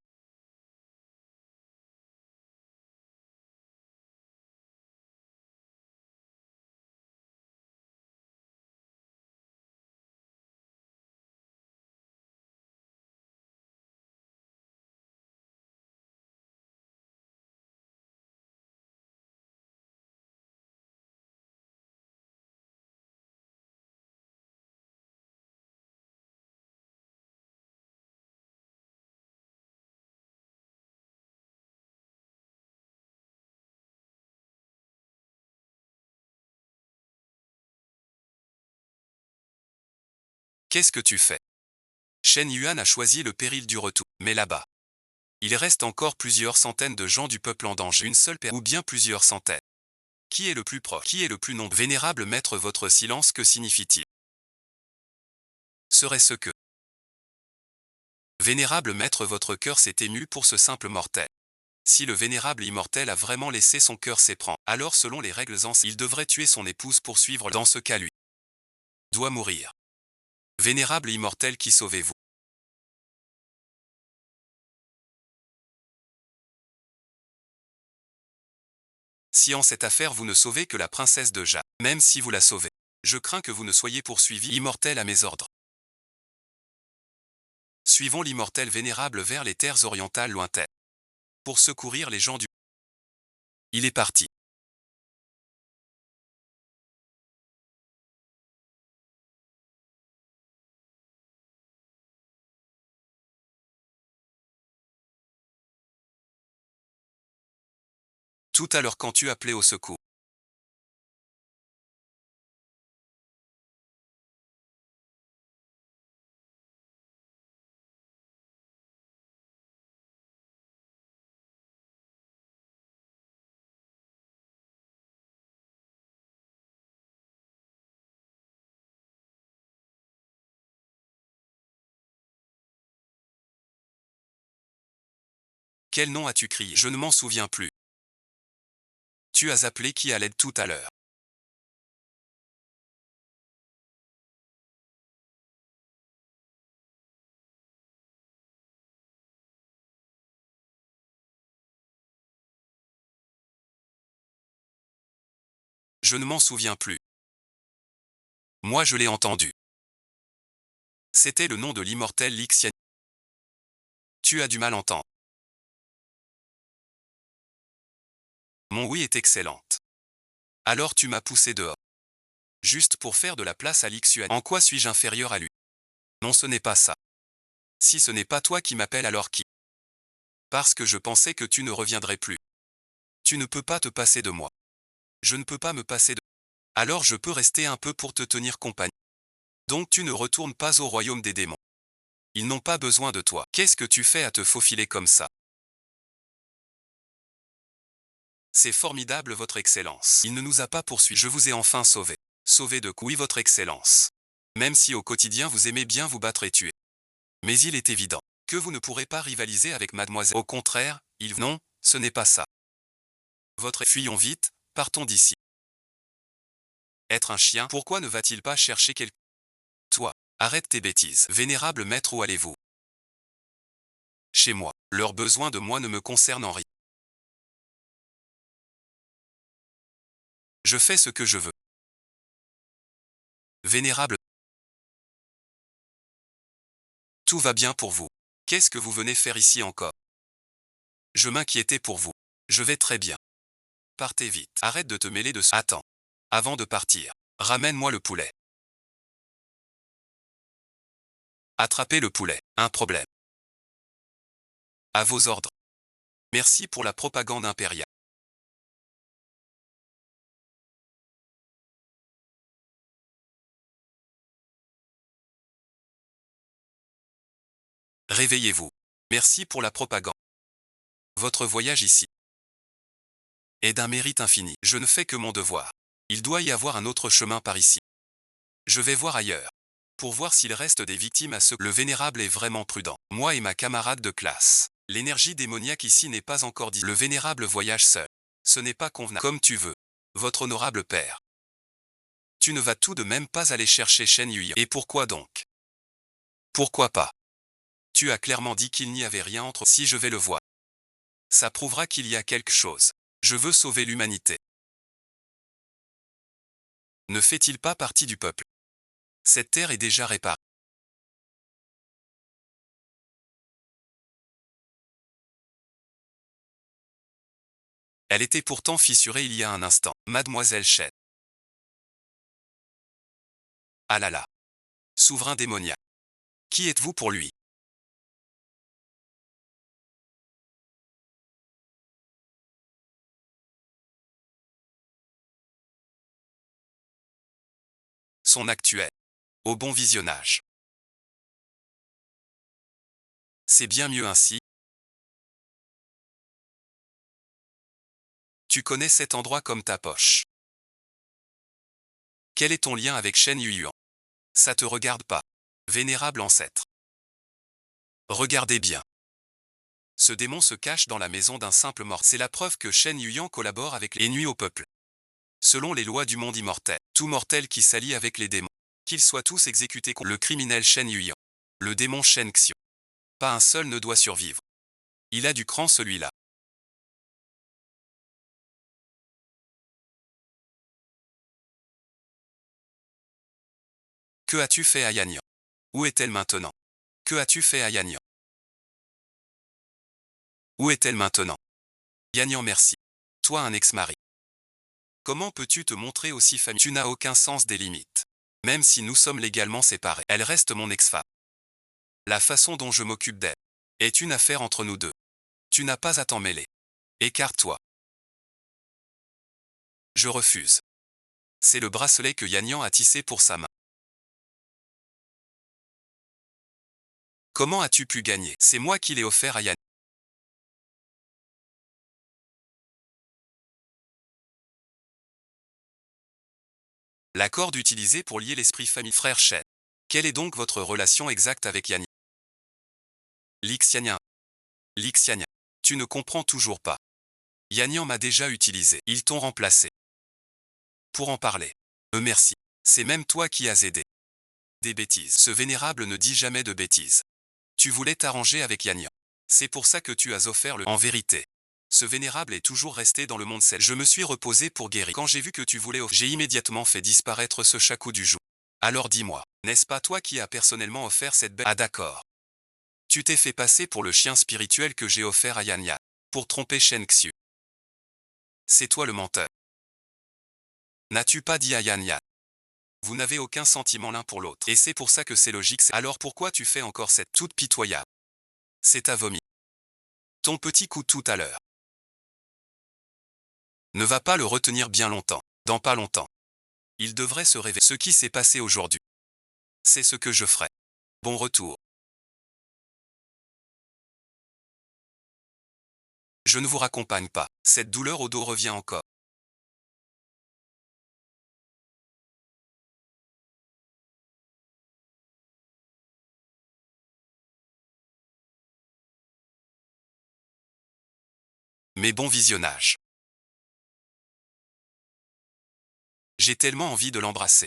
Qu'est-ce que tu fais? Shen Yuan a choisi le péril du retour. Mais là-bas, il reste encore plusieurs centaines de gens du peuple en danger. Une seule personne, ou bien plusieurs centaines. Qui est le plus proche? Qui est le plus nombreux? Vénérable maître, votre silence, que signifie-t-il? Serait-ce que... Vénérable maître, votre cœur s'est ému pour ce simple mortel. Si le vénérable immortel a vraiment laissé son cœur s'éprendre, alors selon les règles anciennes, il devrait tuer son épouse pour suivre. Dans ce cas, lui doit mourir. Vénérable immortel, qui sauvez-vous? Si en cette affaire vous ne sauvez que la princesse de Ja, même si vous la sauvez, je crains que vous ne soyez poursuivi. Immortel à mes ordres. Suivons l'immortel vénérable vers les terres orientales lointaines. Pour secourir les gens du... Il est parti. Tout à l'heure quand tu appelais au secours. Quel nom as-tu crié? Je ne m'en souviens plus. Tu as appelé qui à l'aide tout à l'heure? Je ne m'en souviens plus. Moi je l'ai entendu. C'était le nom de l'immortel Lixian. Tu as du mal à entendre. Mon oui est excellente. Alors tu m'as poussé dehors. Juste pour faire de la place à Lixuan. En quoi suis-je inférieur à lui? Non, ce n'est pas ça. Si ce n'est pas toi qui m'appelles, alors qui? Parce que je pensais que tu ne reviendrais plus. Tu ne peux pas te passer de moi. Je ne peux pas me passer de... Alors je peux rester un peu pour te tenir compagnie. Donc tu ne retournes pas au royaume des démons. Ils n'ont pas besoin de toi. Qu'est-ce que tu fais à te faufiler comme ça? C'est formidable, votre excellence. Il ne nous a pas poursuivis. Je vous ai enfin sauvé. Sauvé de quoi? Oui, votre excellence. Même si au quotidien vous aimez bien vous battre et tuer. Mais il est évident Que vous ne pourrez pas rivaliser avec mademoiselle. Au contraire, Non, ce n'est pas ça. Fuyons vite, partons d'ici. Être un chien, pourquoi ne va-t-il pas chercher quelqu'un? Toi, arrête tes bêtises. Vénérable maître, où allez-vous? Chez moi. Leurs besoins de moi ne me concernent en rien. Je fais ce que je veux. Vénérable, tout va bien pour vous. Qu'est-ce que vous venez faire ici encore? Je m'inquiétais pour vous. Je vais très bien. Partez vite. Arrête de te mêler de ce... Attends. Avant de partir, ramène-moi le poulet. Attrapez le poulet. Un problème. À vos ordres. Merci pour la propagande impériale. Réveillez-vous. Merci pour la propagande. Votre voyage ici est d'un mérite infini. Je ne fais que mon devoir. Il doit y avoir un autre chemin par ici. Je vais voir ailleurs. Pour voir s'il reste des victimes à ce... Le vénérable est vraiment prudent. Moi et ma camarade de classe. L'énergie démoniaque ici n'est pas encore dit. Le vénérable voyage seul. Ce n'est pas convenable. Comme tu veux. Votre honorable père. Tu ne vas tout de même pas aller chercher Shen Yuyan. Et pourquoi donc? Pourquoi pas? Tu as clairement dit qu'il n'y avait rien entre... Si je vais le voir, ça prouvera qu'il y a quelque chose. Je veux sauver l'humanité. Ne fait-il pas partie du peuple? Cette terre est déjà réparée. Elle était pourtant fissurée il y a un instant. Mademoiselle Shen. Ah là là. Souverain démoniaque. Qui êtes-vous pour lui? Son actuel. Au bon visionnage. C'est bien mieux ainsi. Tu connais cet endroit comme ta poche. Quel est ton lien avec Shen Yuan? Ça te regarde pas. Vénérable ancêtre. Regardez bien. Ce démon se cache dans la maison d'un simple mort. C'est la preuve que Shen Yuan collabore avec les nuits au peuple. Selon les lois du monde immortel, tout mortel qui s'allie avec les démons, qu'ils soient tous exécutés contre le criminel Shen Yuan, le démon Shen Xiu. Pas un seul ne doit survivre. Il a du cran celui-là. Que as-tu fait à Yanyan? Où est-elle maintenant? Que as-tu fait à Yanyan? Où est-elle maintenant? Yanyan, merci. Toi, un ex-mari. Comment peux-tu te montrer aussi familier? Tu n'as aucun sens des limites. Même si nous sommes légalement séparés, elle reste mon ex-femme. La façon dont je m'occupe d'elle est une affaire entre nous deux. Tu n'as pas à t'en mêler. Écarte-toi. Je refuse. C'est le bracelet que Yanyan a tissé pour sa main. Comment as-tu pu gagner? C'est moi qui l'ai offert à Yanyan. La corde utilisée pour lier l'esprit famille frère Shen. Quelle est donc votre relation exacte avec Yanyan? Lixianien. Lixianien. Tu ne comprends toujours pas. Yanyan m'a déjà utilisé. Ils t'ont remplacé. Pour en parler. Merci. C'est même toi qui as aidé. Des bêtises. Ce vénérable ne dit jamais de bêtises. Tu voulais t'arranger avec Yanyan. C'est pour ça que tu as offert le... En vérité. Ce vénérable est toujours resté dans le monde céleste. Je me suis reposé pour guérir. Quand j'ai vu que tu voulais j'ai immédiatement fait disparaître ce chakou du jour. Alors dis-moi, n'est-ce pas toi qui as personnellement offert cette bête? Ah d'accord. Tu t'es fait passer pour le chien spirituel que j'ai offert à Yanyan. Pour tromper Shen Xiu. C'est toi le menteur. N'as-tu pas dit à Yanyan? Vous n'avez aucun sentiment l'un pour l'autre. Et c'est pour ça que c'est logique. Alors pourquoi tu fais encore cette toute pitoyable? C'est à vomir. Ton petit coup tout à l'heure. Ne va pas le retenir bien longtemps. Dans pas longtemps. Il devrait se réveiller. Ce qui s'est passé aujourd'hui. C'est ce que je ferai. Bon retour. Je ne vous raccompagne pas. Cette douleur au dos revient encore. Mais bon visionnage. J'ai tellement envie de l'embrasser.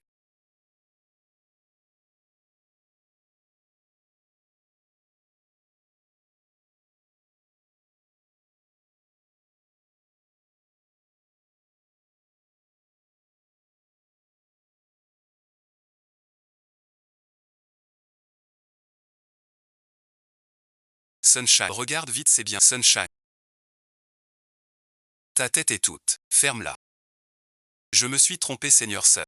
Sunshine, regarde vite, c'est bien. Sunshine. Ta tête est toute. Ferme-la. Je me suis trompé, Seigneur Sun.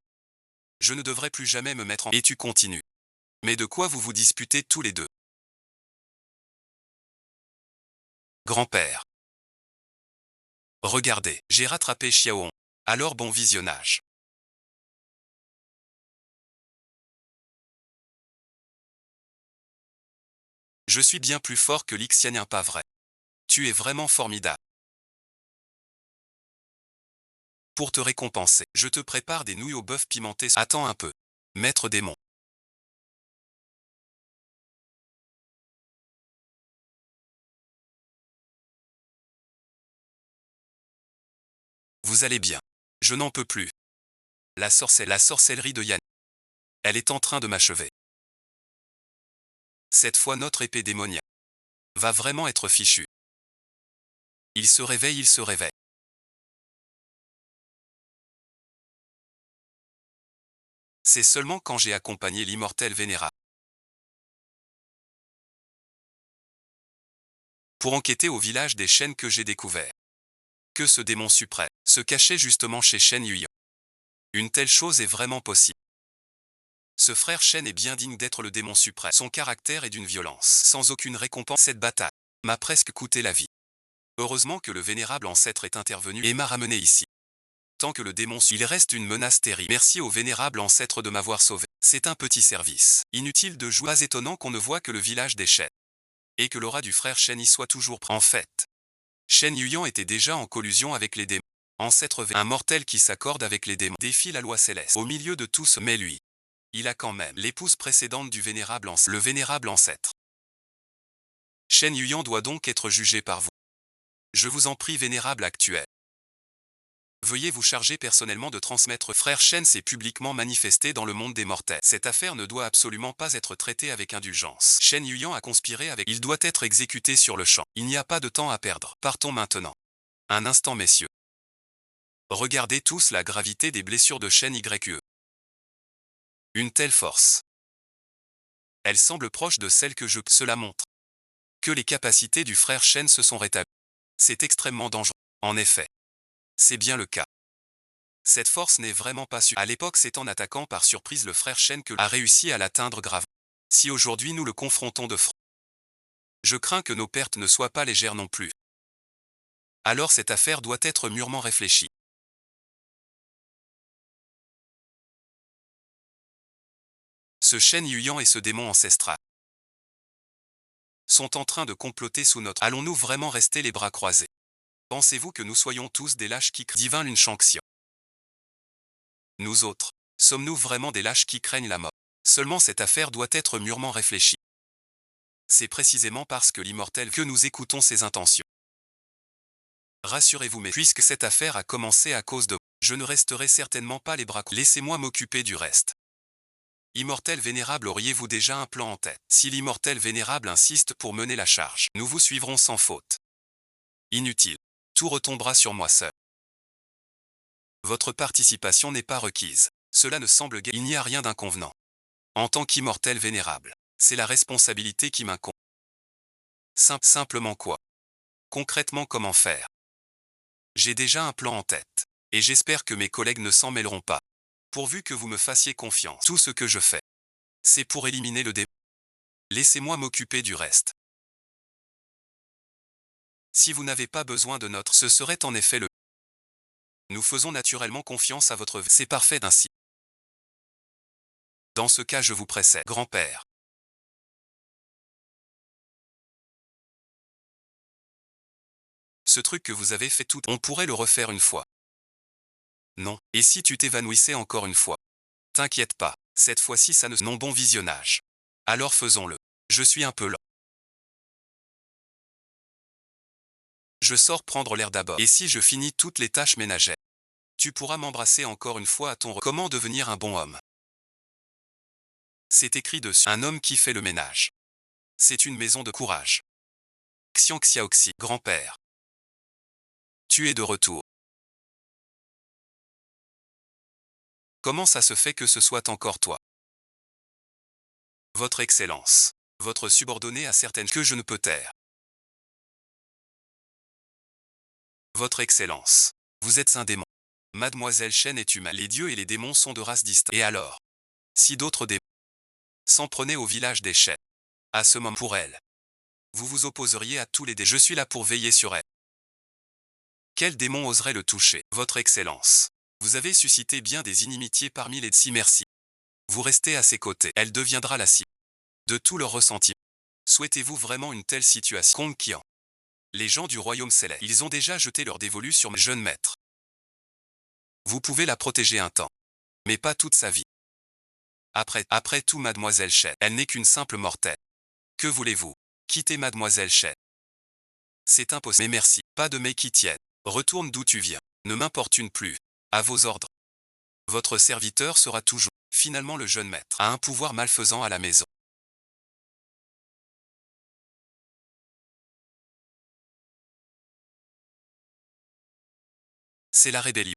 Je ne devrais plus jamais me mettre en... Et tu continues. Mais de quoi vous vous disputez tous les deux? Grand-père. Regardez, j'ai rattrapé Xiaohong. Alors bon visionnage. Je suis bien plus fort que l'Ixianien, pas vrai. Tu es vraiment formidable. Pour te récompenser, je te prépare des nouilles au bœuf pimenté. Attends un peu. Maître démon. Vous allez bien. Je n'en peux plus. La sorcellerie de Yann. Elle est en train de m'achever. Cette fois notre épée démoniaque va vraiment être fichue. Il se réveille, il se réveille. C'est seulement quand j'ai accompagné l'immortel vénérable pour enquêter au village des Chênes que j'ai découvert que ce démon suprême se cachait justement chez Shen Yuyan. Une telle chose est vraiment possible. Ce frère Shen est bien digne d'être le démon suprême. Son caractère est d'une violence sans aucune récompense. Cette bataille m'a presque coûté la vie. Heureusement que le vénérable ancêtre est intervenu et m'a ramené ici. Tant que le démon il reste une menace terrible. Merci au vénérable ancêtre de m'avoir sauvé. C'est un petit service. Inutile de jouer. Pas étonnant qu'on ne voit que le village des Chênes. Et que l'aura du frère Shen y soit toujours en fait. Shen Yuyan était déjà en collusion avec les démons. Ancêtre un mortel qui s'accorde avec les démons défie la loi céleste. Au milieu de tout ce, mais lui, il a quand même l'épouse précédente du vénérable ancêtre. Le vénérable ancêtre. Shen Yuyan doit donc être jugé par vous. Je vous en prie, vénérable actuel. Veuillez vous charger personnellement de transmettre. Frère Shen s'est publiquement manifesté dans le monde des mortels. Cette affaire ne doit absolument pas être traitée avec indulgence. Shen Yuyan a conspiré avec... Il doit être exécuté sur le champ. Il n'y a pas de temps à perdre. Partons maintenant. Un instant, messieurs. Regardez tous la gravité des blessures de Shen Yue. Une telle force. Elle semble proche de celle que je... Cela montre que les capacités du frère Shen se sont rétablies. C'est extrêmement dangereux. En effet. C'est bien le cas. Cette force n'est vraiment pas sûre. À l'époque, c'est en attaquant par surprise le frère Shen que a réussi à l'atteindre grave. Si aujourd'hui nous le confrontons de front, je crains que nos pertes ne soient pas légères non plus. Alors cette affaire doit être mûrement réfléchie. Ce Shen Yuyan et ce démon ancestral sont en train de comploter sous notre... Allons-nous vraiment rester les bras croisés? Pensez-vous que nous soyons tous des lâches qui... Divin Lune Shanxian. Nous autres, sommes-nous vraiment des lâches qui craignent la mort? Seulement cette affaire doit être mûrement réfléchie. C'est précisément parce que l'immortel que nous écoutons ses intentions. Rassurez-vous, mais puisque cette affaire a commencé à cause de... Je ne resterai certainement pas les bras croisés. Laissez-moi m'occuper du reste. Immortel vénérable, auriez-vous déjà un plan en tête? Si l'immortel vénérable insiste pour mener la charge, nous vous suivrons sans faute. Inutile. Tout retombera sur moi seul. Votre participation n'est pas requise. Cela ne semble guère... Il n'y a rien d'inconvenant. En tant qu'immortel vénérable, c'est la responsabilité qui m'incombe. Simplement quoi? Concrètement, comment faire? J'ai déjà un plan en tête. Et j'espère que mes collègues ne s'en mêleront pas. Pourvu que vous me fassiez confiance. Tout ce que je fais, c'est pour éliminer le démon. Laissez-moi m'occuper du reste. Si vous n'avez pas besoin de notre... Ce serait en effet le... Nous faisons naturellement confiance à votre... C'est parfait ainsi. Dans ce cas, je vous précède. Grand-père. Ce truc que vous avez fait tout... On pourrait le refaire une fois. Non. Et si tu t'évanouissais encore une fois? T'inquiète pas. Cette fois-ci, ça ne... Non, bon visionnage. Alors faisons-le. Je suis un peu lent. Je sors prendre l'air d'abord. Et si je finis toutes les tâches ménagères? Tu pourras m'embrasser encore une fois à ton Comment devenir un bon homme? C'est écrit dessus. Un homme qui fait le ménage. C'est une maison de courage. Xian Xiaoxi, grand-père. Tu es de retour. Comment ça se fait que ce soit encore toi? Votre Excellence. Votre subordonné a certaines que je ne peux taire. Votre Excellence. Vous êtes un démon. Mademoiselle Chen est humaine. Les dieux et les démons sont de races distinctes. Et alors? Si d'autres démons s'en prenaient au village des Chen, à ce moment pour elle, vous vous opposeriez à tous les démons. Je suis là pour veiller sur elle. Quel démon oserait le toucher? Votre Excellence. Vous avez suscité bien des inimitiés parmi les... Si merci. Vous restez à ses côtés. Elle deviendra la cible de tout leur ressentiment. Souhaitez-vous vraiment une telle situation? Kong Qian. Les gens du royaume céleste. Ils ont déjà jeté leur dévolu sur ma jeune maître. Vous pouvez la protéger un temps. Mais pas toute sa vie. Après tout, Mademoiselle Chen, elle n'est qu'une simple mortelle. Que voulez-vous? Quittez Mademoiselle Chen. C'est impossible. Mais merci, pas de mais qui tiennent. Retourne d'où tu viens. Ne m'importune plus. À vos ordres. Votre serviteur sera toujours. Finalement, le jeune maître a un pouvoir malfaisant à la maison. C'est la rébellion.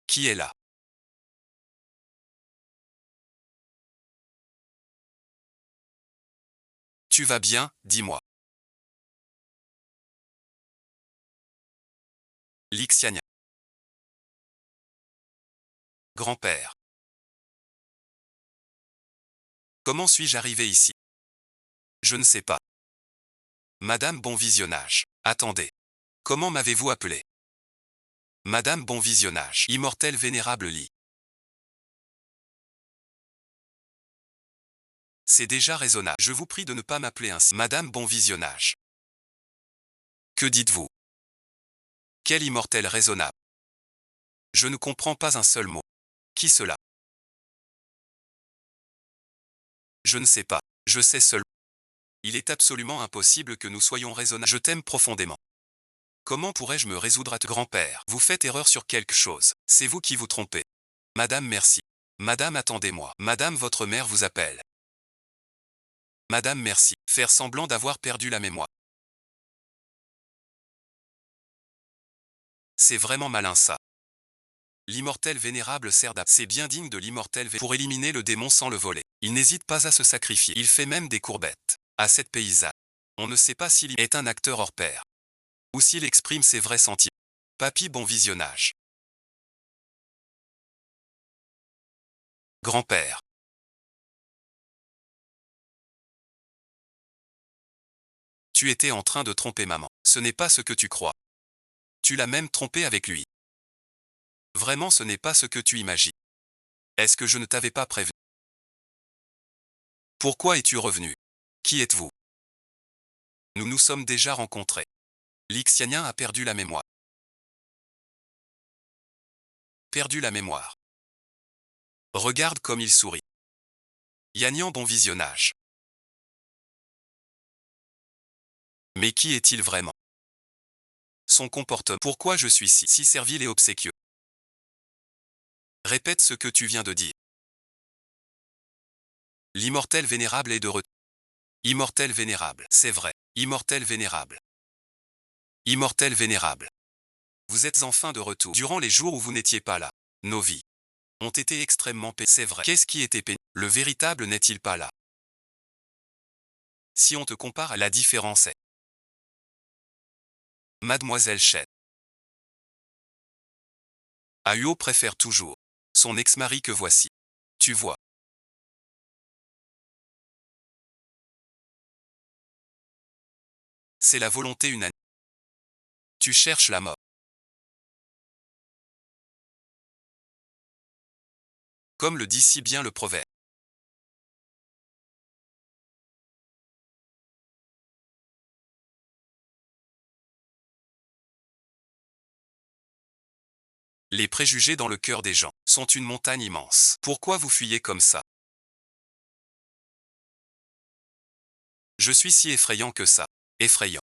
Qui est là? Tu vas bien, dis-moi. Lixiania. Grand-père. Comment suis-je arrivé ici? Je ne sais pas. Madame Bon Visionnage. Attendez. Comment m'avez-vous appelé? Madame Bon Visionnage. Immortel vénérable lit. C'est déjà raisonnable. Je vous prie de ne pas m'appeler ainsi. Madame Bon Visionnage. Que dites-vous? Quel immortel raisonnable? Je ne comprends pas un seul mot. Qui cela? Je ne sais pas. Je sais seulement. Il est absolument impossible que nous soyons raisonnables. Je t'aime profondément. Comment pourrais-je me résoudre à te grand-père? Vous faites erreur sur quelque chose. C'est vous qui vous trompez. Madame, merci. Madame, attendez-moi. Madame, votre mère vous appelle. Madame, merci. Faire semblant d'avoir perdu la mémoire. C'est vraiment malin ça. L'immortel vénérable sert d'app. C'est bien digne de l'immortel pour éliminer le démon sans le voler. Il n'hésite pas à se sacrifier. Il fait même des courbettes. À cette paysanne. On ne sait pas s'il est un acteur hors pair. Ou s'il exprime ses vrais sentiments. Papy bon visionnage. Grand-père. Tu étais en train de tromper maman. Ce n'est pas ce que tu crois. Tu l'as même trompé avec lui. Vraiment, ce n'est pas ce que tu imagines. Est-ce que je ne t'avais pas prévenu? Pourquoi es-tu revenu? Qui êtes-vous? Nous nous sommes déjà rencontrés. Lixianien a perdu la mémoire. Perdu la mémoire. Regarde comme il sourit. Yannian bon visionnage. Mais qui est-il vraiment? Son comportement. Pourquoi je suis si servile et obséquieux? Répète ce que tu viens de dire. L'immortel vénérable est de retour. Immortel vénérable, c'est vrai. Immortel vénérable. Immortel vénérable. Vous êtes enfin de retour. Durant les jours où vous n'étiez pas là, nos vies ont été extrêmement pénibles. C'est vrai. Qu'est-ce qui était pénible? Le véritable n'est-il pas là? Si on te compare à la différence est. Mademoiselle Chen. Ahuo préfère toujours son ex-mari que voici. Tu vois. C'est la volonté unanime. Tu cherches la mort. Comme le dit si bien le proverbe. Les préjugés dans le cœur des gens sont une montagne immense. Pourquoi vous fuyez comme ça? Je suis si effrayant que ça. Effrayant.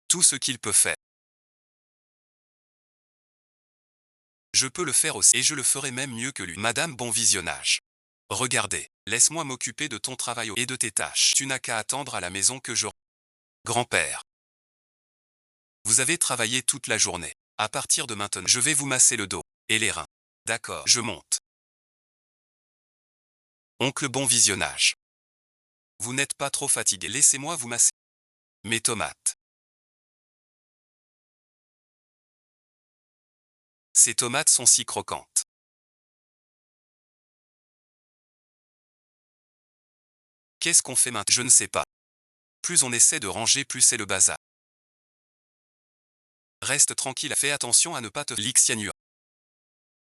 Tout ce qu'il peut faire. Je peux le faire aussi, et je le ferai même mieux que lui. Madame, bon visionnage. Regardez, laisse-moi m'occuper de ton travail et de tes tâches. Tu n'as qu'à attendre à la maison que je... Grand-père. Vous avez travaillé toute la journée. À partir de maintenant, je vais vous masser le dos et les reins. D'accord, je monte. Oncle, bon visionnage. Vous n'êtes pas trop fatigué, laissez-moi vous masser. Mes tomates. Ces tomates sont si croquantes. Qu'est-ce qu'on fait maintenant? Je ne sais pas. Plus on essaie de ranger, plus c'est le bazar. Reste tranquille, fais attention à ne pas te lixianure.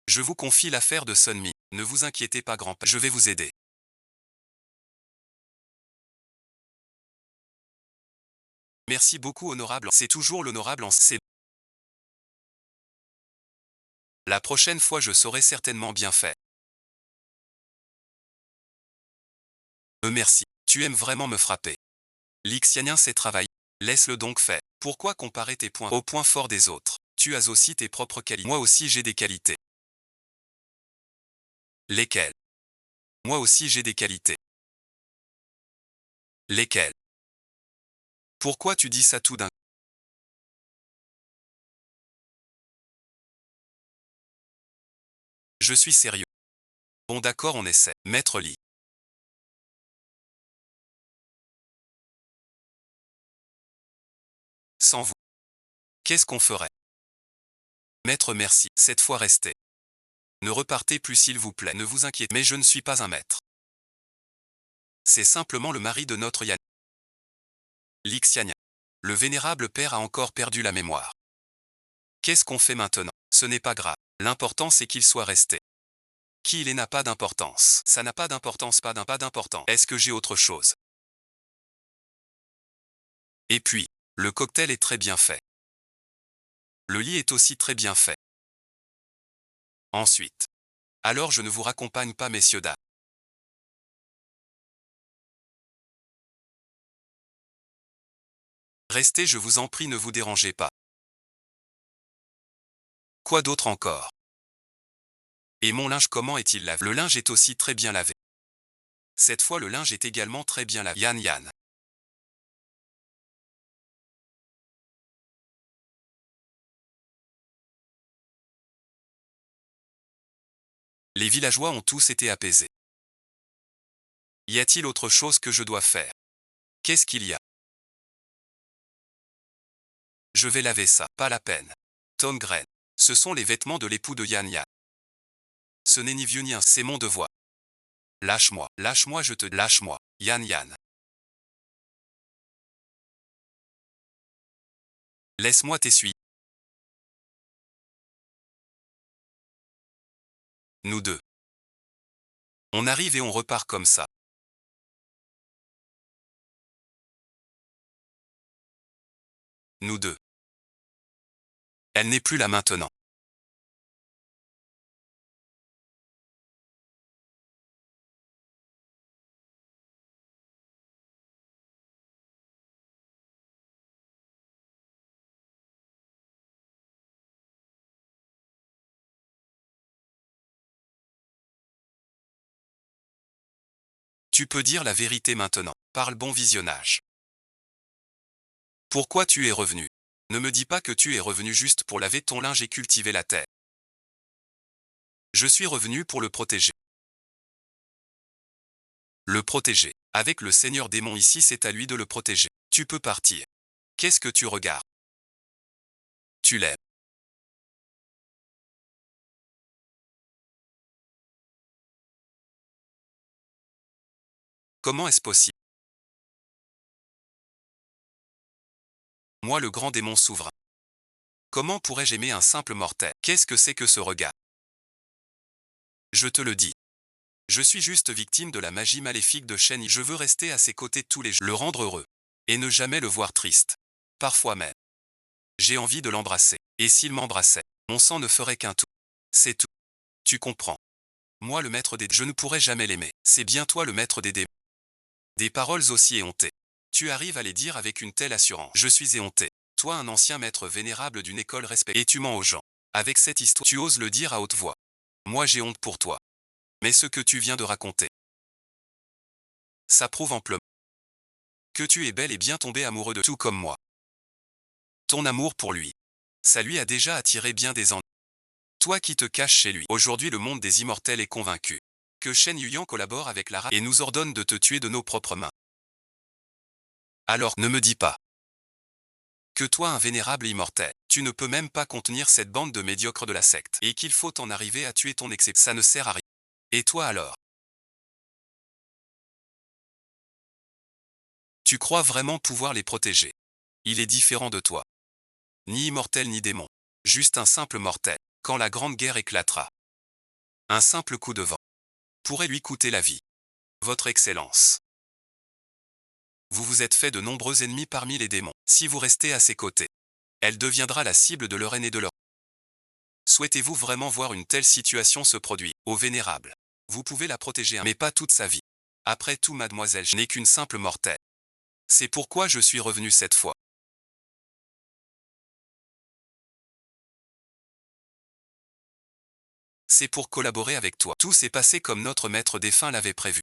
Je vous confie l'affaire de Sunmi. Ne vous inquiétez pas, grand-père, je vais vous aider. Merci beaucoup, honorable. C'est toujours l'honorable en C. La prochaine fois, je saurai certainement bien faire. Merci. Tu aimes vraiment me frapper. Lixianien sait travailler. Laisse-le donc faire. Pourquoi comparer tes points aux points forts des autres? Tu as aussi tes propres qualités. Moi aussi j'ai des qualités. Lesquelles? Moi aussi j'ai des qualités. Lesquelles? Pourquoi tu dis ça tout d'un coup? Je suis sérieux. Bon d'accord, on essaie. Maître Lee. Sans vous. Qu'est-ce qu'on ferait? Maître, merci. Cette fois restez. Ne repartez plus s'il vous plaît. Ne vous inquiétez. Mais je ne suis pas un maître. C'est simplement le mari de notre Yann. Lixianien. Le vénérable père a encore perdu la mémoire. Qu'est-ce qu'on fait maintenant? Ce n'est pas grave. L'important c'est qu'il soit resté. Qui il est n'a pas d'importance. Ça n'a pas d'importance, pas d'important. Est-ce que j'ai autre chose? Et puis, le cocktail est très bien fait. Le lit est aussi très bien fait. Ensuite. Alors je ne vous raccompagne pas, messieurs dames. Restez, je vous en prie, ne vous dérangez pas. Quoi d'autre encore? Et mon linge, comment est-il lavé? Le linge est aussi très bien lavé. Cette fois le linge est également très bien lavé. Yann Yann. Les villageois ont tous été apaisés. Y a-t-il autre chose que je dois faire? Qu'est-ce qu'il y a? Je vais laver ça, pas la peine. Tom Gren. Ce sont les vêtements de l'époux de Yann Yann. Ce n'est ni vieux ni un, c'est mon devoir. Lâche-moi, je te... Lâche-moi, Yann Yann. Laisse-moi t'essuyer. Nous deux. On arrive et on repart comme ça. Nous deux. Elle n'est plus là maintenant. Tu peux dire la vérité maintenant. Parle, bon visionnage. Pourquoi tu es revenu? Ne me dis pas que tu es revenu juste pour laver ton linge et cultiver la terre. Je suis revenu pour le protéger. Le protéger. Avec le Seigneur démon ici, c'est à lui de le protéger. Tu peux partir. Qu'est-ce que tu regardes? Tu l'aimes. Comment est-ce possible? Moi, le grand démon souverain. Comment pourrais-je aimer un simple mortel? Qu'est-ce que c'est que ce regard? Je te le dis. Je suis juste victime de la magie maléfique de Shen Yi. Je veux rester à ses côtés tous les jours, le rendre heureux. Et ne jamais le voir triste. Parfois même. J'ai envie de l'embrasser. Et s'il m'embrassait, mon sang ne ferait qu'un tour. C'est tout. Tu comprends. Moi le maître des... Je ne pourrais jamais l'aimer. C'est bien toi le maître des démons. Des paroles aussi éhontées. Tu arrives à les dire avec une telle assurance. Je suis éhonté. Toi un ancien maître vénérable d'une école respectée. Et tu mens aux gens. Avec cette histoire, tu oses le dire à haute voix. Moi j'ai honte pour toi. Mais ce que tu viens de raconter, ça prouve amplement que tu es bel et bien tombé amoureux de tout comme moi. Ton amour pour lui, ça lui a déjà attiré bien des ennuis. Toi qui te caches chez lui. Aujourd'hui le monde des immortels est convaincu que Shen Yuyan collabore avec la race et nous ordonne de te tuer de nos propres mains. Alors ne me dis pas que toi un vénérable immortel, tu ne peux même pas contenir cette bande de médiocres de la secte, et qu'il faut en arriver à tuer ton excès, ça ne sert à rien. Et toi alors? Tu crois vraiment pouvoir les protéger? Il est différent de toi. Ni immortel ni démon. Juste un simple mortel. Quand la grande guerre éclatera, un simple coup de vent pourrait lui coûter la vie. Votre Excellence, vous vous êtes fait de nombreux ennemis parmi les démons. Si vous restez à ses côtés, elle deviendra la cible de leur haine et de leur... Souhaitez-vous vraiment voir une telle situation se produire? Ô vénérable, vous pouvez la protéger, mais pas toute sa vie. Après tout, mademoiselle, je n'ai qu'une simple mortelle. C'est pourquoi je suis revenu cette fois. C'est pour collaborer avec toi. Tout s'est passé comme notre maître défunt l'avait prévu.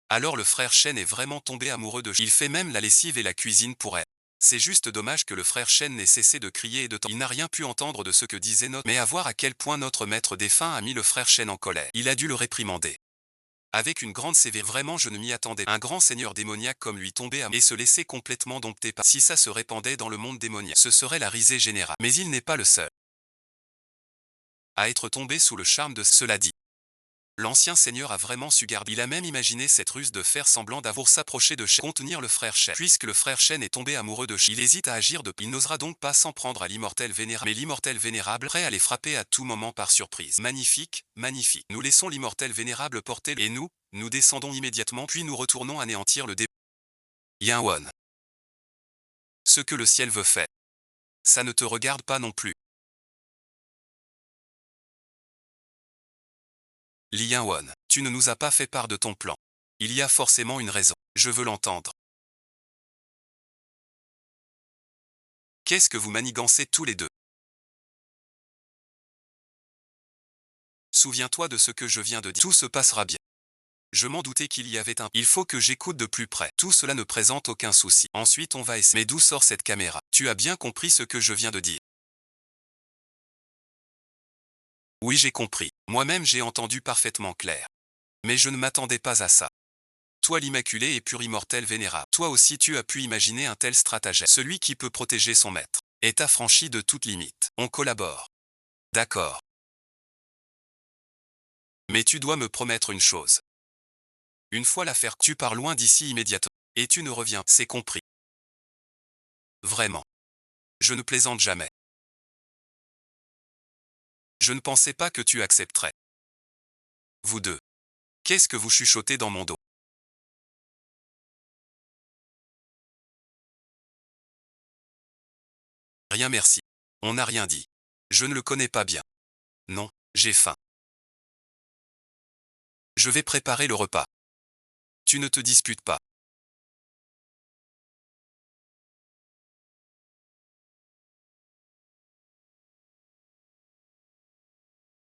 Alors le frère Shen est vraiment tombé amoureux de... Il fait même la lessive et la cuisine pour elle. C'est juste dommage que le frère Shen n'ait cessé de crier et de... Il n'a rien pu entendre de ce que disait notre... Mais à voir à quel point notre maître défunt a mis le frère Shen en colère. Il a dû le réprimander. Avec une grande sévérité, vraiment je ne m'y attendais pas. Un grand seigneur démoniaque comme lui tomber et se laisser complètement dompter par... Si ça se répandait dans le monde démoniaque, ce serait la risée générale. Mais il n'est pas le seul à être tombé sous le charme de... Cela dit, l'ancien seigneur a vraiment su garder. Il a même imaginé cette ruse de faire semblant d'avoir s'approché de Shen, contenir le frère Shen. Puisque le frère Shen est tombé amoureux de Shen, il hésite à agir de... Il n'osera donc pas s'en prendre à l'immortel vénérable. Mais l'immortel vénérable, prêt à les frapper à tout moment par surprise. Magnifique, magnifique. Nous laissons l'immortel vénérable porter et nous descendons immédiatement puis nous retournons anéantir le dé... Yan Won. Ce que le ciel veut faire, ça ne te regarde pas non plus. Li Yan-won, tu ne nous as pas fait part de ton plan. Il y a forcément une raison. Je veux l'entendre. Qu'est-ce que vous manigancez tous les deux? Souviens-toi de ce que je viens de dire. Tout se passera bien. Je m'en doutais qu'il y avait un... Il faut que j'écoute de plus près. Tout cela ne présente aucun souci. Ensuite on va essayer. Mais d'où sort cette caméra? Tu as bien compris ce que je viens de dire? Oui, j'ai compris. Moi-même j'ai entendu parfaitement clair. Mais je ne m'attendais pas à ça. Toi l'immaculé et pur immortel vénérable, toi aussi tu as pu imaginer un tel stratagème. Celui qui peut protéger son maître est affranchi de toute limite. On collabore. D'accord. Mais tu dois me promettre une chose. Une fois l'affaire, tu pars loin d'ici immédiatement. Et tu ne reviens, c'est compris. Vraiment. Je ne plaisante jamais. Je ne pensais pas que tu accepterais. Vous deux. Qu'est-ce que vous chuchotez dans mon dos? Rien merci. On n'a rien dit. Je ne le connais pas bien. Non, j'ai faim. Je vais préparer le repas. Tu ne te disputes pas.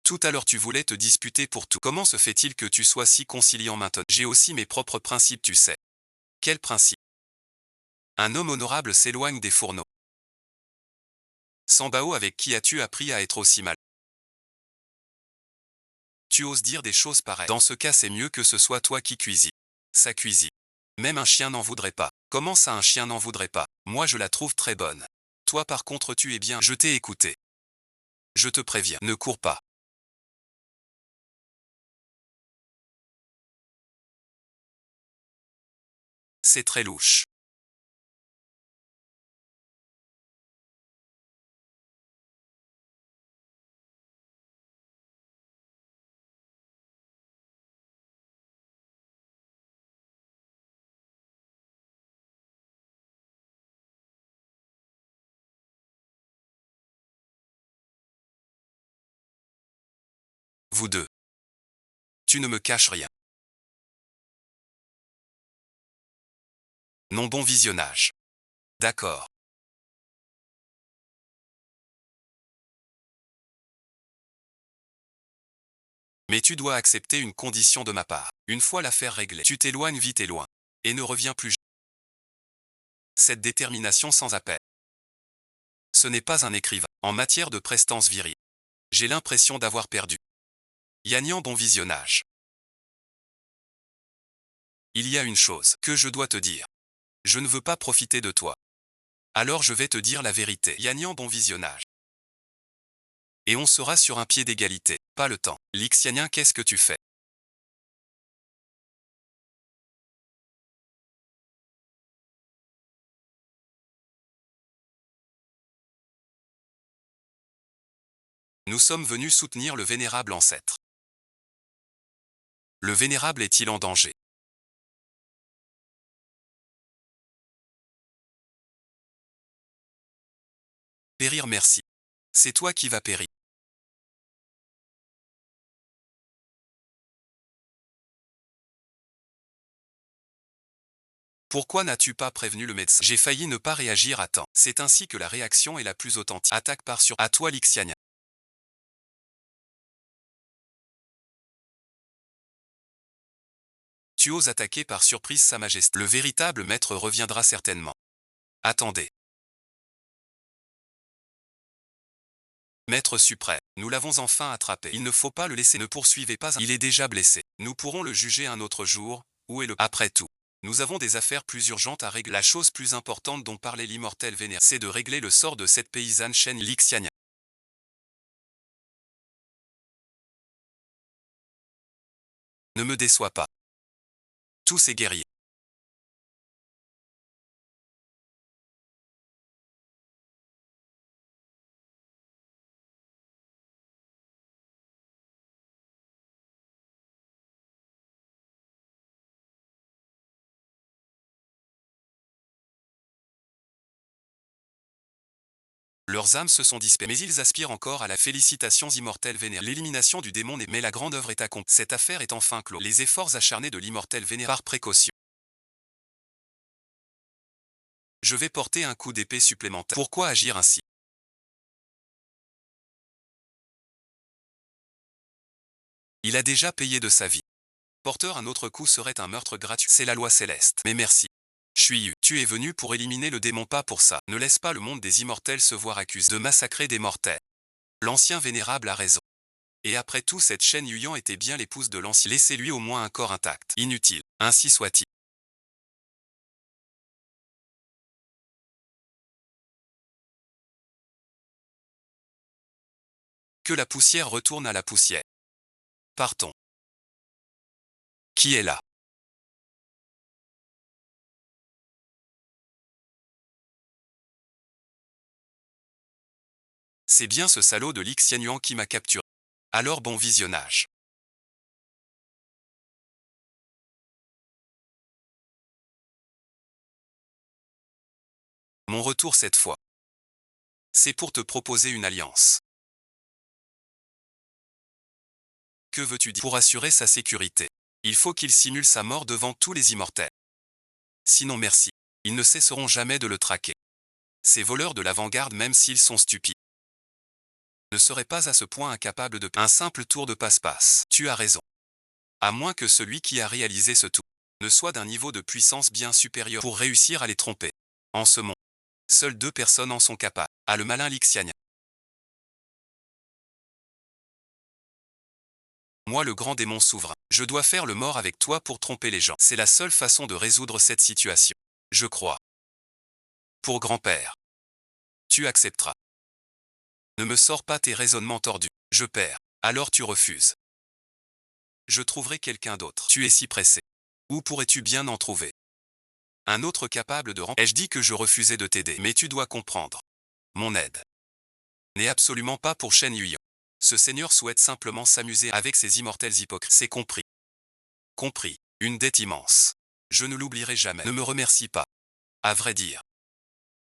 Tout à l'heure tu voulais te disputer pour tout. Comment se fait-il que tu sois si conciliant maintenant? J'ai aussi mes propres principes, tu sais. Quels principes? Un homme honorable s'éloigne des fourneaux. Sambao, avec qui as-tu appris à être aussi mal? Tu oses dire des choses pareilles. Dans ce cas, c'est mieux que ce soit toi qui cuisines. Ça cuisine. Même un chien n'en voudrait pas. Comment ça un chien n'en voudrait pas? Moi je la trouve très bonne. Toi par contre tu es bien. Je t'ai écouté. Je te préviens, ne cours pas. C'est très louche. Vous deux. Tu ne me caches rien. Non, bon visionnage. D'accord. Mais tu dois accepter une condition de ma part. Une fois l'affaire réglée, tu t'éloignes vite et loin. Et ne reviens plus. Cette détermination sans appel. Ce n'est pas un écrivain. En matière de prestance virile, j'ai l'impression d'avoir perdu. Yannian, bon visionnage. Il y a une chose que je dois te dire. Je ne veux pas profiter de toi. Alors je vais te dire la vérité. Yannian, bon visionnage. Et on sera sur un pied d'égalité. Pas le temps. Lixianien, qu'est-ce que tu fais? Nous sommes venus soutenir le vénérable ancêtre. Le vénérable est-il en danger? Périr, merci. C'est toi qui vas périr. Pourquoi n'as-tu pas prévenu le médecin? J'ai failli ne pas réagir à temps. C'est ainsi que la réaction est la plus authentique. Attaque par sur à toi, Lixiania. Tu oses attaquer par surprise Sa Majesté. Le véritable maître reviendra certainement. Attendez. Maître suprême, nous l'avons enfin attrapé. Il ne faut pas le laisser, ne poursuivez pas. Il est déjà blessé. Nous pourrons le juger un autre jour. Où est le... Après tout, nous avons des affaires plus urgentes à régler. La chose plus importante dont parlait l'immortel vénère, c'est de régler le sort de cette paysanne chaîne Lixiania. Ne me déçois pas. Tous ces guerriers. Leurs âmes se sont dispersées, mais ils aspirent encore à la félicitations immortel vénère. L'élimination du démon mais la grande œuvre est accomplie. Cette affaire est enfin close. Les efforts acharnés de l'immortel vénère par précaution. Je vais porter un coup d'épée supplémentaire. Pourquoi agir ainsi? Il a déjà payé de sa vie. Porteur un autre coup serait un meurtre gratuit. C'est la loi céleste. Mais merci. Tu es venu pour éliminer le démon, pas pour ça. Ne laisse pas le monde des immortels se voir accusé de massacrer des mortels. L'ancien vénérable a raison. Et après tout, cette Shen Yuyan était bien l'épouse de l'ancien. Laissez-lui au moins un corps intact. Inutile. Ainsi soit-il. Que la poussière retourne à la poussière. Partons. Qui est là? C'est bien ce salaud de Lixian qui m'a capturé. Alors bon visionnage. Mon retour cette fois. C'est pour te proposer une alliance. Que veux-tu dire? Pour assurer sa sécurité. Il faut qu'il simule sa mort devant tous les immortels. Sinon merci. Ils ne cesseront jamais de le traquer. Ces voleurs de l'avant-garde, même s'ils sont stupides, ne seraient pas à ce point incapables de... Un simple tour de passe-passe. Tu as raison. À moins que celui qui a réalisé ce tour ne soit d'un niveau de puissance bien supérieur pour réussir à les tromper. En ce monde, seules 2 personnes en sont capables. Ah, le malin Lixiania. Moi, le grand démon souverain, je dois faire le mort avec toi pour tromper les gens. C'est la seule façon de résoudre cette situation. Je crois. Pour grand-père. Tu accepteras. Ne me sors pas tes raisonnements tordus. Je perds. Alors tu refuses. Je trouverai quelqu'un d'autre. Tu es si pressé. Où pourrais-tu bien en trouver? Un autre capable de Ai-je dit que je refusais de t'aider? Mais tu dois comprendre. Mon aide n'est absolument pas pour Shen Yuyan. Ce seigneur souhaite simplement s'amuser avec ses immortels hypocrites. C'est compris. Compris. Une dette immense. Je ne l'oublierai jamais. Ne me remercie pas. À vrai dire.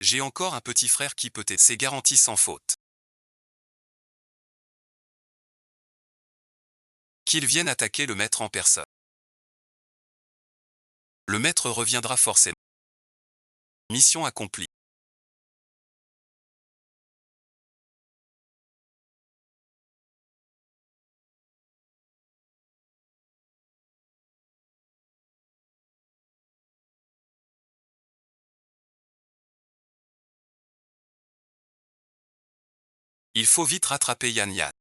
J'ai encore un petit frère qui peut t'aider. C'est garanti sans faute. Qu'il vienne attaquer le maître en personne. Le maître reviendra forcément. Mission accomplie. Il faut vite rattraper Yan Yan.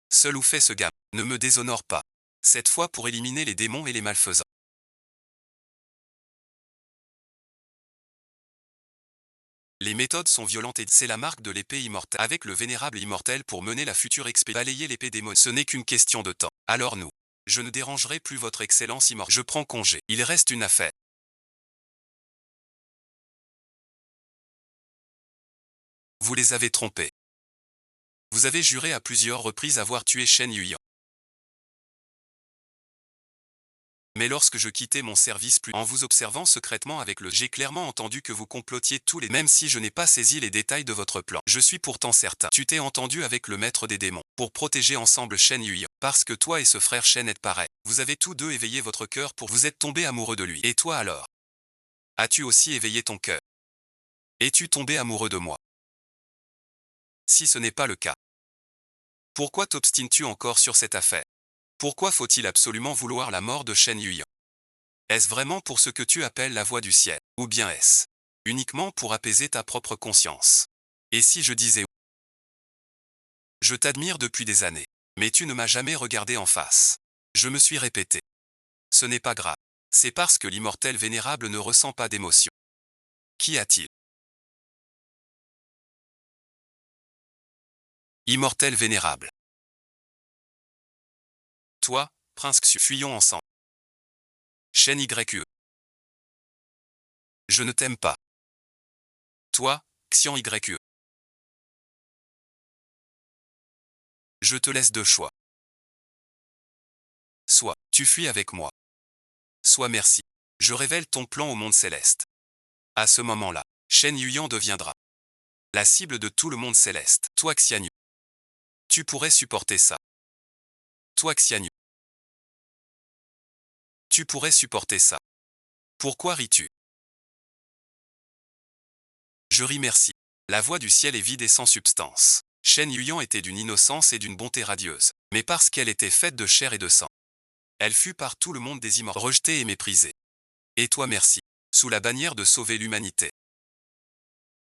Seul ou fait ce gamin. Ne me déshonore pas. Cette fois pour éliminer les démons et les malfaisants. Les méthodes sont violentes et c'est la marque de l'épée immortelle. Avec le vénérable immortel pour mener la future expédition. Balayer l'épée démoniaque. Ce n'est qu'une question de temps. Alors nous. Je ne dérangerai plus votre excellence immortelle. Je prends congé. Il reste une affaire. Vous les avez trompés. Vous avez juré à plusieurs reprises avoir tué Shen Yuyan. Mais lorsque je quittais mon service en vous observant secrètement avec j'ai clairement entendu que vous complotiez tous les même si je n'ai pas saisi les détails de votre plan. Je suis pourtant certain. Tu t'es entendu avec le maître des démons pour protéger ensemble Shen Yuyan. Parce que toi et ce frère Shen êtes pareils. Vous avez tous deux éveillé votre cœur pour vous êtes tombé amoureux de lui. Et toi alors? As-tu aussi éveillé ton cœur? Es-tu tombé amoureux de moi? Si ce n'est pas le cas, pourquoi t'obstines-tu encore sur cette affaire? Pourquoi faut-il absolument vouloir la mort de Shen Yuyan? Est-ce vraiment pour ce que tu appelles la voie du ciel? Ou bien est-ce uniquement pour apaiser ta propre conscience? Et si je disais je t'admire depuis des années, mais tu ne m'as jamais regardé en face. Je me suis répété. Ce n'est pas grave. C'est parce que l'immortel vénérable ne ressent pas d'émotion. Qu'y a-t-il? Immortel vénérable. Toi, prince Xu, fuyons ensemble. Shen YE. Je ne t'aime pas. Toi, Xian YE. Je te laisse deux choix. Soit, tu fuis avec moi. Soit merci. Je révèle ton plan au monde céleste. À ce moment-là, Shen Yuyan deviendra la cible de tout le monde céleste. Toi Xianyu. Tu pourrais supporter ça. Toi Xianyu. Tu pourrais supporter ça. Pourquoi ris-tu? Je ris merci. La voix du ciel est vide et sans substance. Shen Yuyan était d'une innocence et d'une bonté radieuse. Mais parce qu'elle était faite de chair et de sang, elle fut par tout le monde des immortels rejetée et méprisée. Et toi merci. Sous la bannière de sauver l'humanité.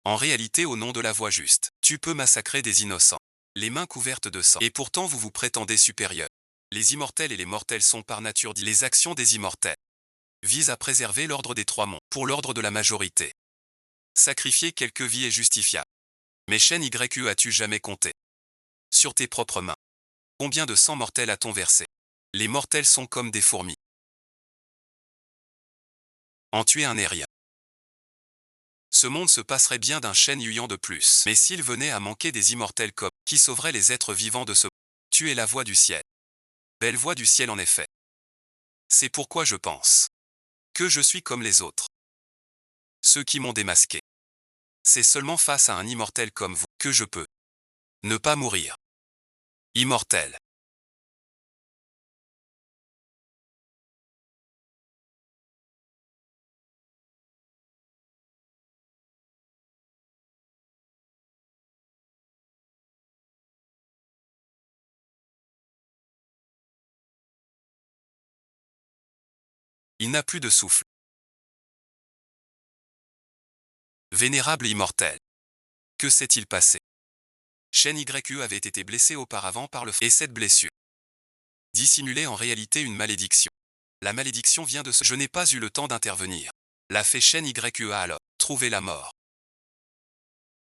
En réalité au nom de la voie juste, tu peux massacrer des innocents. Les mains couvertes de sang. Et pourtant vous vous prétendez supérieurs. Les immortels et les mortels sont par nature dits. Les actions des immortels visent à préserver l'ordre des trois mondes, pour l'ordre de la majorité. Sacrifier quelques vies est justifiable. Mais Shen YE as-tu jamais compté? Sur tes propres mains. Combien de sang mortels a-t-on versé? Les mortels sont comme des fourmis. En tuer un n'est rien. Ce monde se passerait bien d'un Shen Yuyan de plus. Mais s'il venait à manquer des immortels comme qui sauveraient les êtres vivants de ce tu es la voix du ciel. Belle voix du ciel en effet. C'est pourquoi je pense que je suis comme les autres. Ceux qui m'ont démasqué. C'est seulement face à un immortel comme vous que je peux ne pas mourir. Immortel. Il n'a plus de souffle. Vénérable immortel. Que s'est-il passé? Shen YE avait été blessé auparavant par le feu. Et cette blessure dissimulait en réalité une malédiction. La malédiction vient de ce. Je n'ai pas eu le temps d'intervenir. La fée Shen YE a alors trouvé la mort.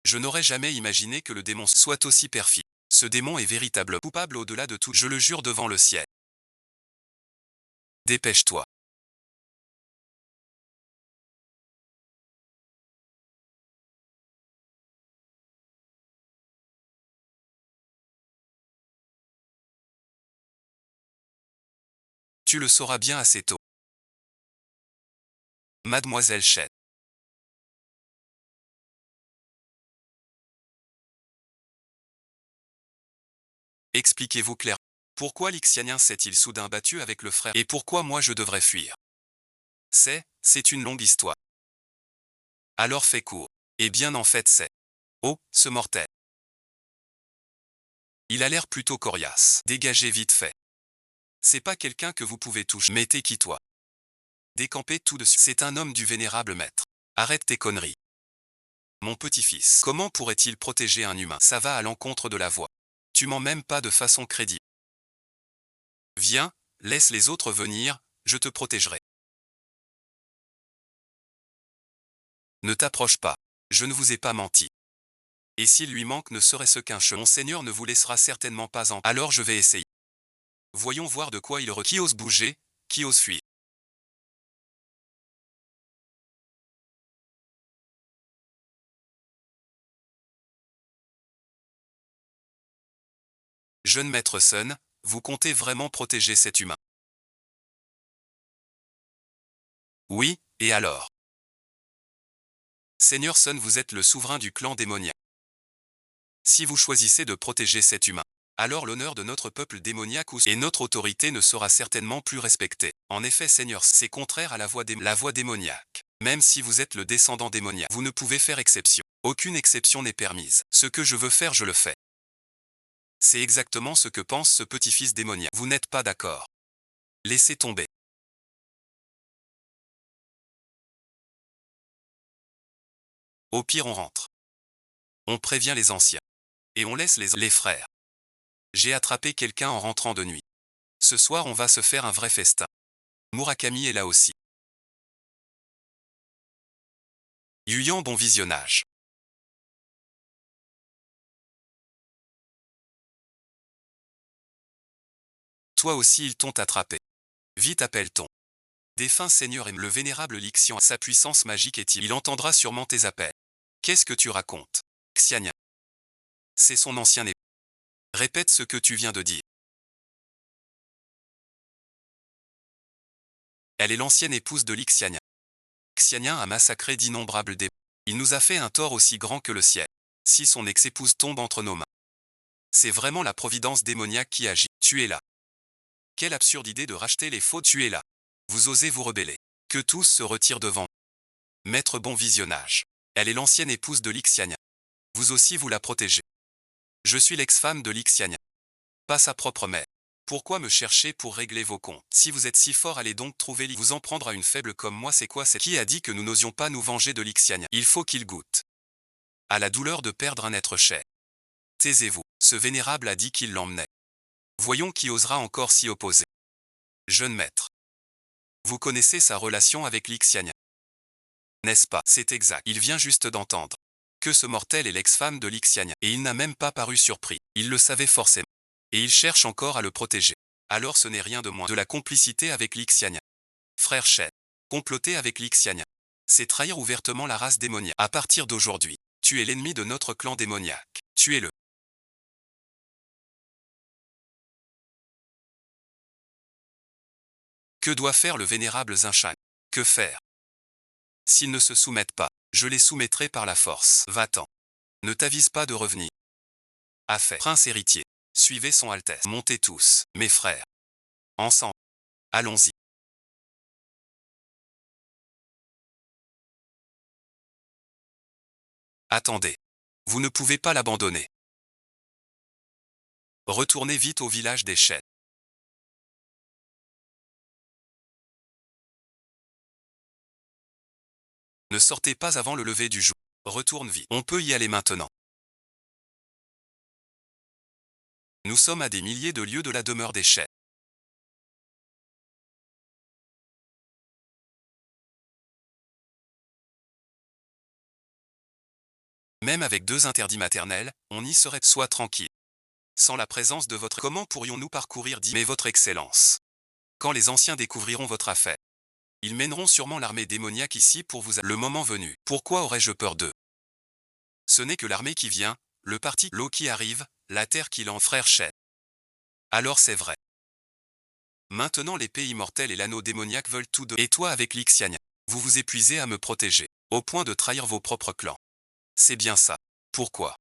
Je n'aurais jamais imaginé que le démon soit aussi perfide. Ce démon est véritable coupable au-delà de tout. Je le jure devant le ciel. Dépêche-toi. Tu le sauras bien assez tôt. Mademoiselle Shen. Expliquez-vous clairement. Pourquoi l'Ixianien s'est-il soudain battu avec le frère? Et pourquoi moi je devrais fuir? C'est une longue histoire. Alors fais court. Eh bien en fait c'est. Oh, ce mortel. Il a l'air plutôt coriace. Dégagez vite fait. C'est pas quelqu'un que vous pouvez toucher. Mais t'es qui toi? Décampez tout de suite. C'est un homme du vénérable maître. Arrête tes conneries. Mon petit-fils. Comment pourrait-il protéger un humain? Ça va à l'encontre de la voie. Tu mens même pas de façon crédible. Viens, laisse les autres venir, je te protégerai. Ne t'approche pas. Je ne vous ai pas menti. Et s'il lui manque ne serait-ce qu'un cheveu, mon Seigneur ne vous laissera certainement pas en... Alors je vais essayer. Voyons voir de quoi il Qui ose bouger, qui ose fuir. Jeune maître Sun, vous comptez vraiment protéger cet humain? Oui, et alors? Seigneur Sun, vous êtes le souverain du clan démoniaque. Si vous choisissez de protéger cet humain, alors l'honneur de notre peuple démoniaque et notre autorité ne sera certainement plus respectée. En effet, Seigneur, c'est contraire à la voie démoniaque. Même si vous êtes le descendant démoniaque, vous ne pouvez faire exception. Aucune exception n'est permise. Ce que je veux faire, je le fais. C'est exactement ce que pense ce petit-fils démoniaque. Vous n'êtes pas d'accord. Laissez tomber. Au pire, on rentre. On prévient les anciens. Et on laisse les frères. J'ai attrapé quelqu'un en rentrant de nuit. Ce soir, on va se faire un vrai festin. Murakami est là aussi. Yuyan, bon visionnage. Toi aussi ils t'ont attrapé. Vite appelle-t-on. Défunt Seigneur et le vénérable Lixian, sa puissance magique est-il. Il entendra sûrement tes appels. Qu'est-ce que tu racontes? Xiania. C'est son ancien époux. Répète ce que tu viens de dire. Elle est l'ancienne épouse de Lixiania. Xiania a massacré d'innombrables démons. Il nous a fait un tort aussi grand que le ciel. Si son ex-épouse tombe entre nos mains, c'est vraiment la providence démoniaque qui agit. Tu es là. Quelle absurde idée de racheter les faux. Tu es là. Vous osez vous rebeller. Que tous se retirent devant. Maître, bon visionnage. Elle est l'ancienne épouse de Lixiania. Vous aussi vous la protégez. Je suis l'ex-femme de Lixiania. Pas sa propre mère. Pourquoi me chercher pour régler vos comptes? Si vous êtes si fort, allez donc trouver vous en prendre à une faible comme moi. C'est quoi? C'est qui a dit que nous n'osions pas nous venger de Lixiania? Il faut qu'il goûte à la douleur de perdre un être cher. Taisez-vous. Ce vénérable a dit qu'il l'emmenait. Voyons qui osera encore s'y opposer. Jeune maître. Vous connaissez sa relation avec Lixiania, n'est-ce pas? C'est exact. Il vient juste d'entendre que ce mortel est l'ex-femme de Lixiania. Et il n'a même pas paru surpris. Il le savait forcément. Et il cherche encore à le protéger. Alors ce n'est rien de moins de la complicité avec Lixiania. Frère Shen. Comploter avec Lixiania, c'est trahir ouvertement la race démoniaque. À partir d'aujourd'hui, tu es l'ennemi de notre clan démoniaque. Tuez-le. Que doit faire le vénérable Zinshan? Que faire? S'ils ne se soumettent pas, je les soumettrai par la force. Va-t'en. Ne t'avise pas de revenir. A fait. Prince héritier. Suivez son Altesse. Montez tous, mes frères. Ensemble. Allons-y. Attendez. Vous ne pouvez pas l'abandonner. Retournez vite au village des chênes. Ne sortez pas avant le lever du jour. Retourne vite. On peut y aller maintenant. Nous sommes à des milliers de lieues de la demeure des chênes. Même avec 2 interdits maternels, on y serait. Sois tranquille. Sans la présence de votre... Comment pourrions-nous parcourir Mais votre excellence. Quand les anciens découvriront votre affaire, ils mèneront sûrement l'armée démoniaque ici pour vous... Le moment venu. Pourquoi aurais-je peur d'eux? Ce n'est que l'armée qui vient, le parti, l'eau qui arrive, la terre qui l'en... Frère Shen. Alors c'est vrai. Maintenant l'épée immortelle et l'anneau démoniaque veulent tout de... Et toi avec Lixiania. Vous vous épuisez à me protéger, au point de trahir vos propres clans. C'est bien ça. Pourquoi?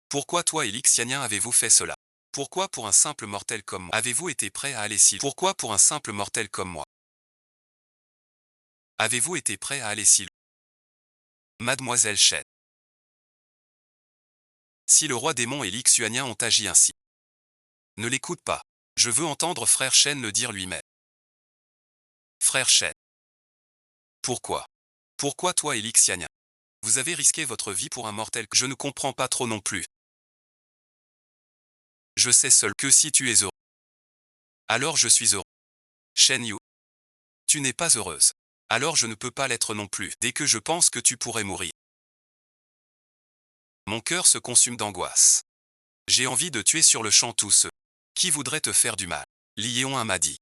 Pourquoi toi et Lixiania avez-vous fait cela? Pourquoi pour un simple mortel comme moi avez-vous été prêt à aller si loin? Pourquoi pour un simple mortel comme moi avez-vous été prêt à aller si loin? Mademoiselle Shen. Si le roi démon et l'Ixuanien ont agi ainsi, ne l'écoute pas. Je veux entendre frère Shen le dire lui-même. Frère Shen. Pourquoi? Pourquoi toi et l'Ixianien? Vous avez risqué votre vie pour un mortel que je ne comprends pas trop non plus. Je sais seul que si tu es heureux, alors je suis heureux. Shen Yu, tu n'es pas heureuse. Alors je ne peux pas l'être non plus, dès que je pense que tu pourrais mourir. Mon cœur se consume d'angoisse. J'ai envie de tuer sur le champ tous ceux qui voudraient te faire du mal. Li Yeon m'a dit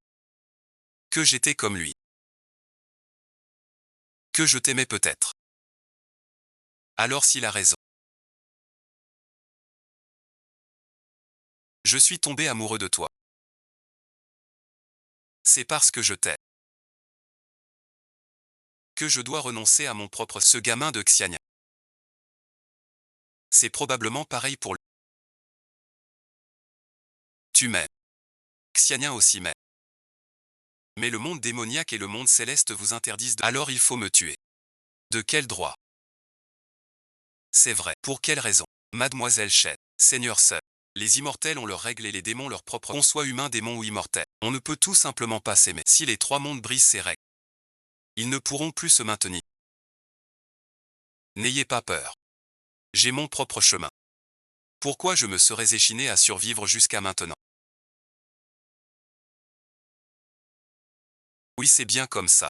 que j'étais comme lui. Que je t'aimais peut-être. Alors s'il a raison. Je suis tombé amoureux de toi. C'est parce que je t'aime que je dois renoncer à mon propre ce gamin de Xiania. C'est probablement pareil pour lui. Tu m'aimes. Xiania aussi m'aime. Mais le monde démoniaque et le monde céleste vous interdisent de... Alors il faut me tuer. De quel droit? C'est vrai. Pour quelle raison? Mademoiselle Shen, Seigneur Sun. Les immortels ont leurs règles et les démons leurs propres. Qu'on soit humain, démon ou immortel, on ne peut tout simplement pas s'aimer. Si les trois mondes brisent ces règles, ils ne pourront plus se maintenir. N'ayez pas peur. J'ai mon propre chemin. Pourquoi je me serais échiné à survivre jusqu'à maintenant? Oui, c'est bien comme ça.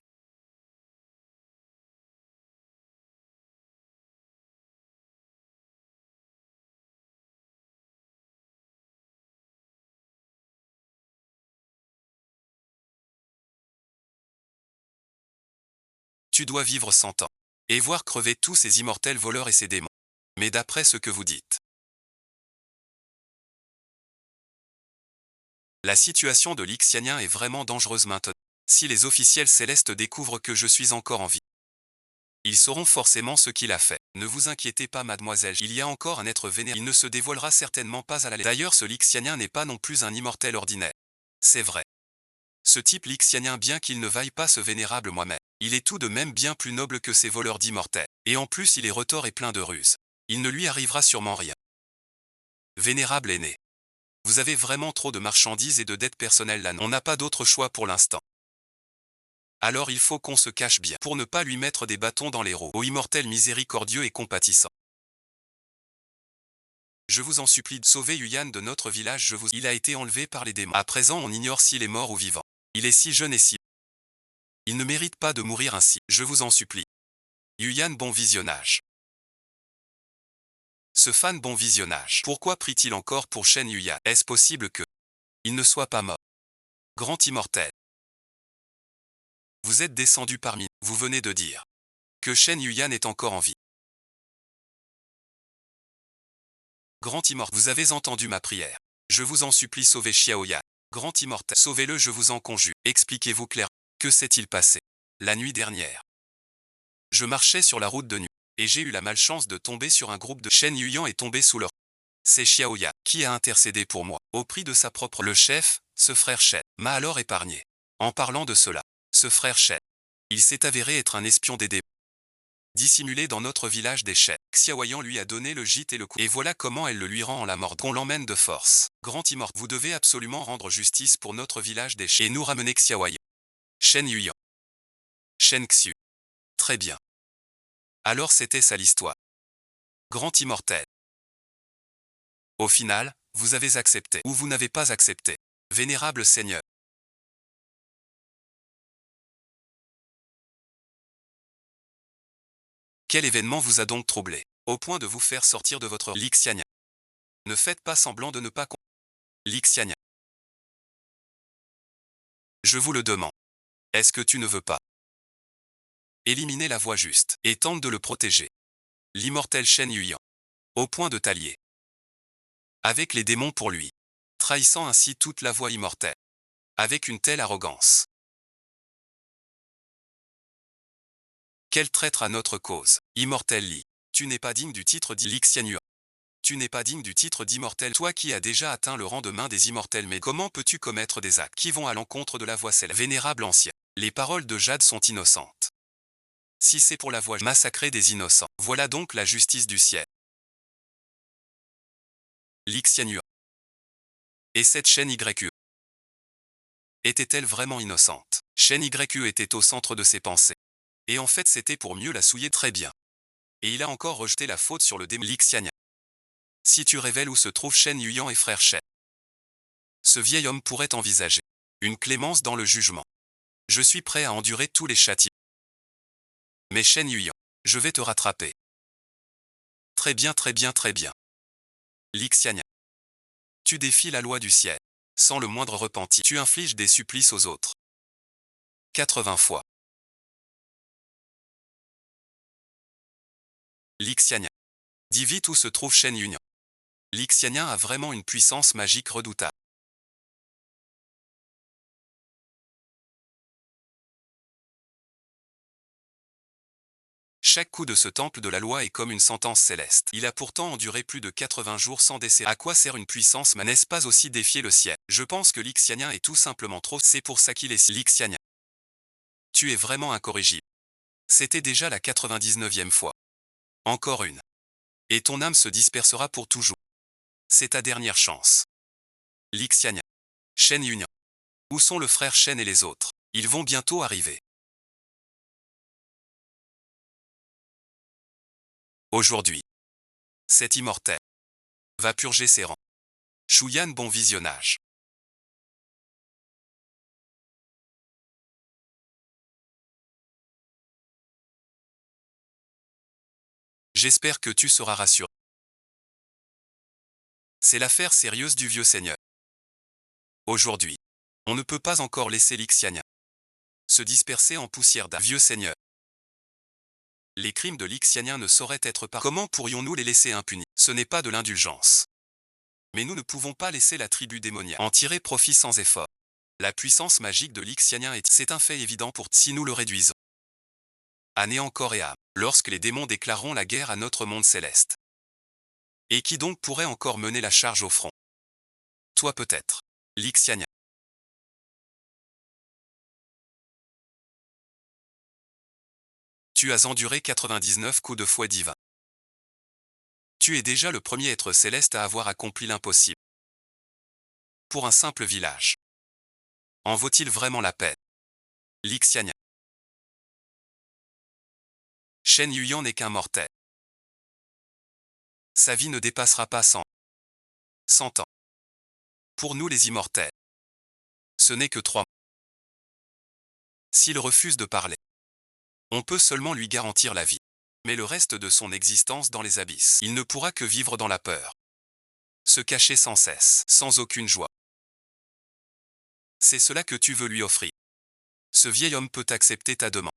Tu dois vivre 100 ans. Et voir crever tous ces immortels voleurs et ces démons. Mais d'après ce que vous dites, la situation de l'Ixianien est vraiment dangereuse maintenant. Si les officiels célestes découvrent que je suis encore en vie, ils sauront forcément ce qu'il a fait. Ne vous inquiétez pas, mademoiselle, il y a encore un être vénérable. Il ne se dévoilera certainement pas à la lettre. D'ailleurs, ce Lixianien n'est pas non plus un immortel ordinaire. C'est vrai. Ce type Lixianien, bien qu'il ne vaille pas ce vénérable moi-même, il est tout de même bien plus noble que ces voleurs d'immortels. Et en plus, il est retors et plein de ruses. Il ne lui arrivera sûrement rien. Vénérable aîné. Vous avez vraiment trop de marchandises et de dettes personnelles là. On n'a pas d'autre choix pour l'instant. Alors il faut qu'on se cache bien pour ne pas lui mettre des bâtons dans les roues. Ô immortel miséricordieux et compatissant. Je vous en supplie, sauvez Yuyan de notre village. Il a été enlevé par les démons. À présent, on ignore s'il est mort ou vivant. Il est si jeune et si... Il ne mérite pas de mourir ainsi. Je vous en supplie. Yuyan, bon visionnage. Ce fan, bon visionnage. Pourquoi prie-t-il encore pour Shen Yuyan? Est-ce possible que il ne soit pas mort? Grand immortel. Vous êtes descendu parmi nous. Vous venez de dire que Shen Yuyan est encore en vie. Grand immortel, vous avez entendu ma prière. Je vous en supplie, sauvez Xiaoyan. Grand immortel, sauvez-le, je vous en conjure. Expliquez-vous clairement. Que s'est-il passé la nuit dernière? Je marchais sur la route de nuit, et j'ai eu la malchance de tomber sur un groupe de Shen Yuyan et tomber sous leur... C'est Xiaoyan qui a intercédé pour moi, au prix de sa propre... Le chef, ce frère Shen, m'a alors épargné. En parlant de cela, ce frère Shen, il s'est avéré être un espion des démons. Dissimulé dans notre village des Shen, Xiaoyan lui a donné le gîte et le coup. Et voilà comment elle le lui rend en la mort. Qu'on l'emmène de force. Grand immortel, vous devez absolument rendre justice pour notre village des Shen et nous ramener Xiaoyan. Shen Yuyan. Shen Xiu. Très bien. Alors c'était ça l'histoire. Grand immortel. Au final, vous avez accepté ou vous n'avez pas accepté. Vénérable Seigneur. Quel événement vous a donc troublé, au point de vous faire sortir de votre Lixiania? Ne faites pas semblant de ne pas comprendre. Lixiania. Je vous le demande. Est-ce que tu ne veux pas éliminer la voie juste et tente de le protéger? L'immortel Shen Yuyan. Au point de t'allier avec les démons pour lui, trahissant ainsi toute la voie immortelle. Avec une telle arrogance. Quel traître à notre cause, immortel Li. Tu n'es pas digne du titre d'Ilixianua. Tu n'es pas digne du titre d'immortel, toi qui as déjà atteint le rang de main des immortels. Mais comment peux-tu commettre des actes qui vont à l'encontre de la voie céleste? Vénérable ancien, les paroles de Jade sont innocentes. Si c'est pour la voie massacrer des innocents, voilà donc la justice du ciel. Lixian. Et cette chaîne YE était-elle vraiment innocente? Chaîne YE était au centre de ses pensées. Et en fait c'était pour mieux la souiller très bien. Et il a encore rejeté la faute sur le démon Lixian. Si tu révèles où se trouvent Shen Yuyan et frère Shen, ce vieil homme pourrait envisager une clémence dans le jugement. Je suis prêt à endurer tous les châtiments. Mais Shen Yuyan, je vais te rattraper. Très bien, très bien, très bien. Lixian. Tu défies la loi du ciel. Sans le moindre repentir, tu infliges des supplices aux autres. 80 fois. Lixian. Dis vite où se trouve Shen Yuyan. Lixian a vraiment une puissance magique redoutable. Chaque coup de ce temple de la loi est comme une sentence céleste. Il a pourtant enduré plus de 80 jours sans décès. À quoi sert une puissance? N'est-ce pas aussi défier le ciel? Je pense que Lixian est tout simplement trop. C'est pour ça qu'il est si. Lixian. Tu es vraiment incorrigible. C'était déjà la 99e fois. Encore une. Et ton âme se dispersera pour toujours. C'est ta dernière chance. Lixian. Shen Yuyan. Où sont le frère Shen et les autres? Ils vont bientôt arriver. Aujourd'hui, cet immortel va purger ses rangs. Shuyan, bon visionnage. J'espère que tu seras rassuré. C'est l'affaire sérieuse du vieux seigneur. Aujourd'hui, on ne peut pas encore laisser Lixian se disperser en poussière d'un vieux seigneur. Les crimes de Lixian ne sauraient être par. Comment pourrions-nous les laisser impunis? Ce n'est pas de l'indulgence. Mais nous ne pouvons pas laisser la tribu démoniaque en tirer profit sans effort. La puissance magique de Lixian c'est un fait évident pour si nous le réduisons à néant corps et âme, lorsque les démons déclareront la guerre à notre monde céleste. Et qui donc pourrait encore mener la charge au front? Toi peut-être. Lixian. Tu as enduré 99 coups de fouet divin. Tu es déjà le premier être céleste à avoir accompli l'impossible. Pour un simple village. En vaut-il vraiment la peine? Lixian. Shen Yuyan n'est qu'un mortel. Sa vie ne dépassera pas 100 ans. Pour nous les immortels, ce n'est que 3 mois. S'il refuse de parler, on peut seulement lui garantir la vie. Mais le reste de son existence dans les abysses, il ne pourra que vivre dans la peur. Se cacher sans cesse, sans aucune joie. C'est cela que tu veux lui offrir. Ce vieil homme peut accepter ta demande.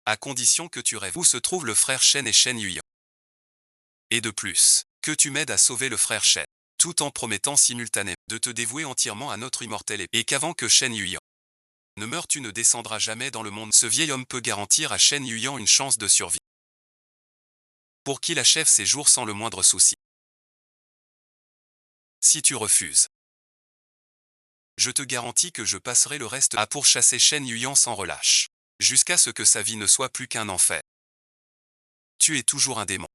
À condition que tu rêves où se trouve le frère Shen et Shen Yuyan. Et de plus, que tu m'aides à sauver le frère Shen, tout en promettant simultanément de te dévouer entièrement à notre immortel et qu'avant que Shen Yuyan ne meure tu ne descendras jamais dans le monde. Ce vieil homme peut garantir à Shen Yuyan une chance de survie. Pour qu'il achève ses jours sans le moindre souci. Si tu refuses, je te garantis que je passerai le reste à pourchasser Shen Yuyan sans relâche, jusqu'à ce que sa vie ne soit plus qu'un enfer. Tu es toujours un démon.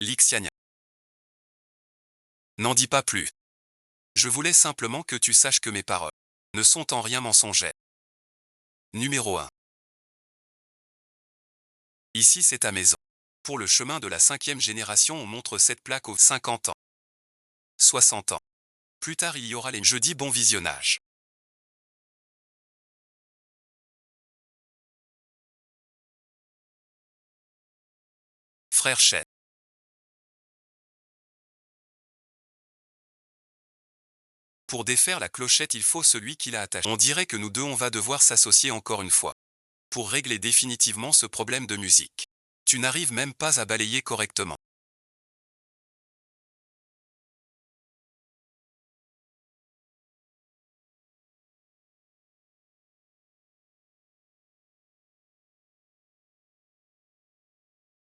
Lixian. N'en dis pas plus. Je voulais simplement que tu saches que mes paroles ne sont en rien mensongères. Numéro 1. Ici c'est ta maison. Pour le chemin de la 5e génération on montre cette plaque aux 50 ans. 60 ans. Plus tard il y aura les jeudis bon visionnage. Frère Shen. Pour défaire la clochette il faut celui qui l'a attachée. On dirait que nous deux on va devoir s'associer encore une fois. Pour régler définitivement ce problème de musique. Tu n'arrives même pas à balayer correctement.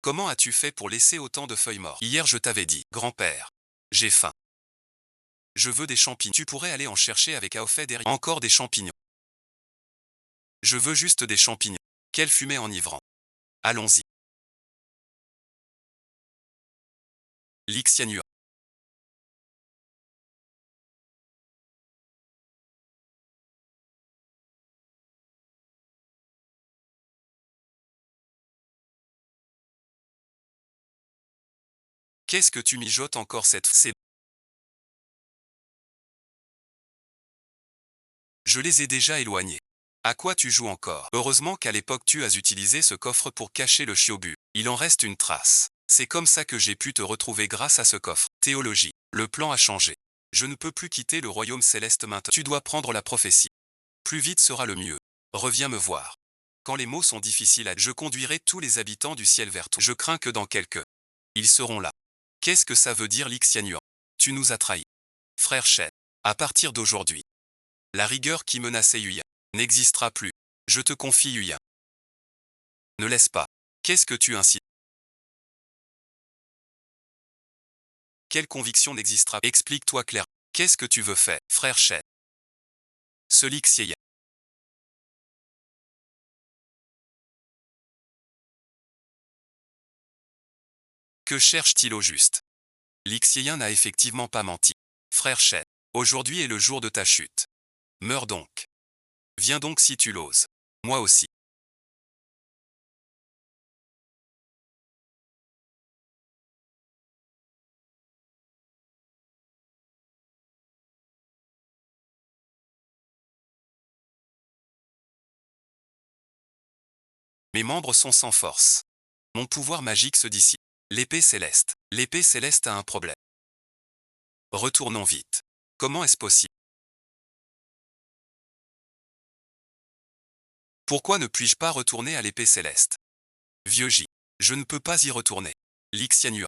Comment as-tu fait pour laisser autant de feuilles mortes? Hier je t'avais dit, grand-père. J'ai faim. Je veux des champignons. Tu pourrais aller en chercher avec Aofed et encore des champignons. Je veux juste des champignons. Quelle fumée enivrante. Allons-y. Lixianua. Qu'est-ce que tu mijotes encore cette... C'est... Je les ai déjà éloignés. À quoi tu joues encore? Heureusement qu'à l'époque tu as utilisé ce coffre pour cacher le chiobu. Il en reste une trace. C'est comme ça que j'ai pu te retrouver grâce à ce coffre. Théologie. Le plan a changé. Je ne peux plus quitter le royaume céleste maintenant. Tu dois prendre la prophétie. Plus vite sera le mieux. Reviens me voir. Quand les mots sont difficiles à... Je conduirai tous les habitants du ciel vers toi. Je crains que dans quelques... Ils seront là. Qu'est-ce que ça veut dire Lixianua? Tu nous as trahis. Frère Shen. À partir d'aujourd'hui, la rigueur qui menaçait Yuya n'existera plus. Je te confie Yuya. Ne laisse pas. Qu'est-ce que tu incites? Quelle conviction n'existera? Explique-toi clairement. Qu'est-ce que tu veux faire, frère Shen? Ce Lixieya. Que cherche-t-il au juste? Lixieya n'a effectivement pas menti. Frère Shen, aujourd'hui est le jour de ta chute. Meurs donc. Viens donc si tu l'oses. Moi aussi. Mes membres sont sans force. Mon pouvoir magique se dissipe. L'épée céleste. L'épée céleste a un problème. Retournons vite. Comment est-ce possible? Pourquoi ne puis-je pas retourner à l'épée céleste? Vieux J. Je ne peux pas y retourner. Lixianua.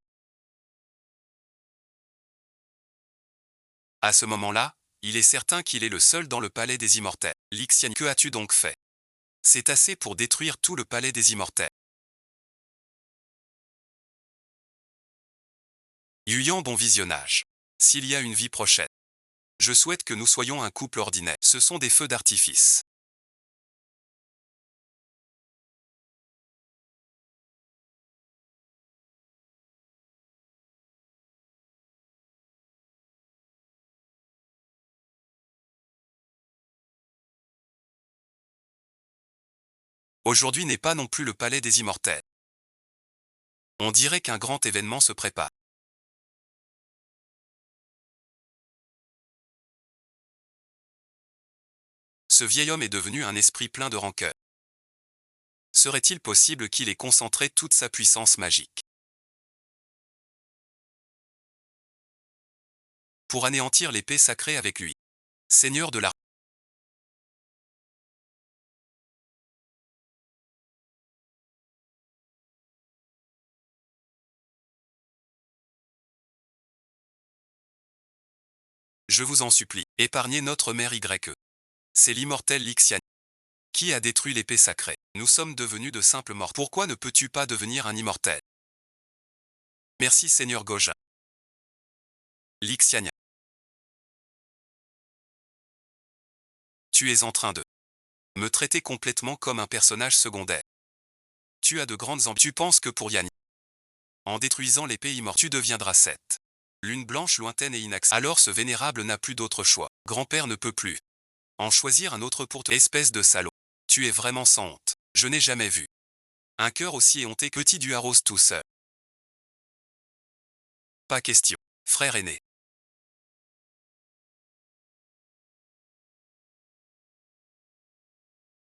À ce moment-là, il est certain qu'il est le seul dans le palais des immortels. Lixian, que as-tu donc fait? C'est assez pour détruire tout le palais des immortels. Yuyan, bon visionnage. S'il y a une vie prochaine. Je souhaite que nous soyons un couple ordinaire. Ce sont des feux d'artifice. Aujourd'hui n'est pas non plus le palais des immortels. On dirait qu'un grand événement se prépare. Ce vieil homme est devenu un esprit plein de rancœur. Serait-il possible qu'il ait concentré toute sa puissance magique pour anéantir l'épée sacrée avec lui? Seigneur de la... Je vous en supplie, épargnez notre mère YE. C'est l'immortel Lixian qui a détruit l'épée sacrée. Nous sommes devenus de simples morts. Pourquoi ne peux-tu pas devenir un immortel? Merci Seigneur Goja. Lixiania. Tu es en train de me traiter complètement comme un personnage secondaire. Tu as de grandes ambitions. Tu penses que pour Yanni, en détruisant l'épée immortelle, tu deviendras cette lune blanche lointaine et inaccessible. Alors ce vénérable n'a plus d'autre choix. Grand-père ne peut plus en choisir un autre pour toi. Espèce de salaud. Tu es vraiment sans honte. Je n'ai jamais vu un cœur aussi éhonté que petit du arrose tout seul. Pas question. Frère aîné.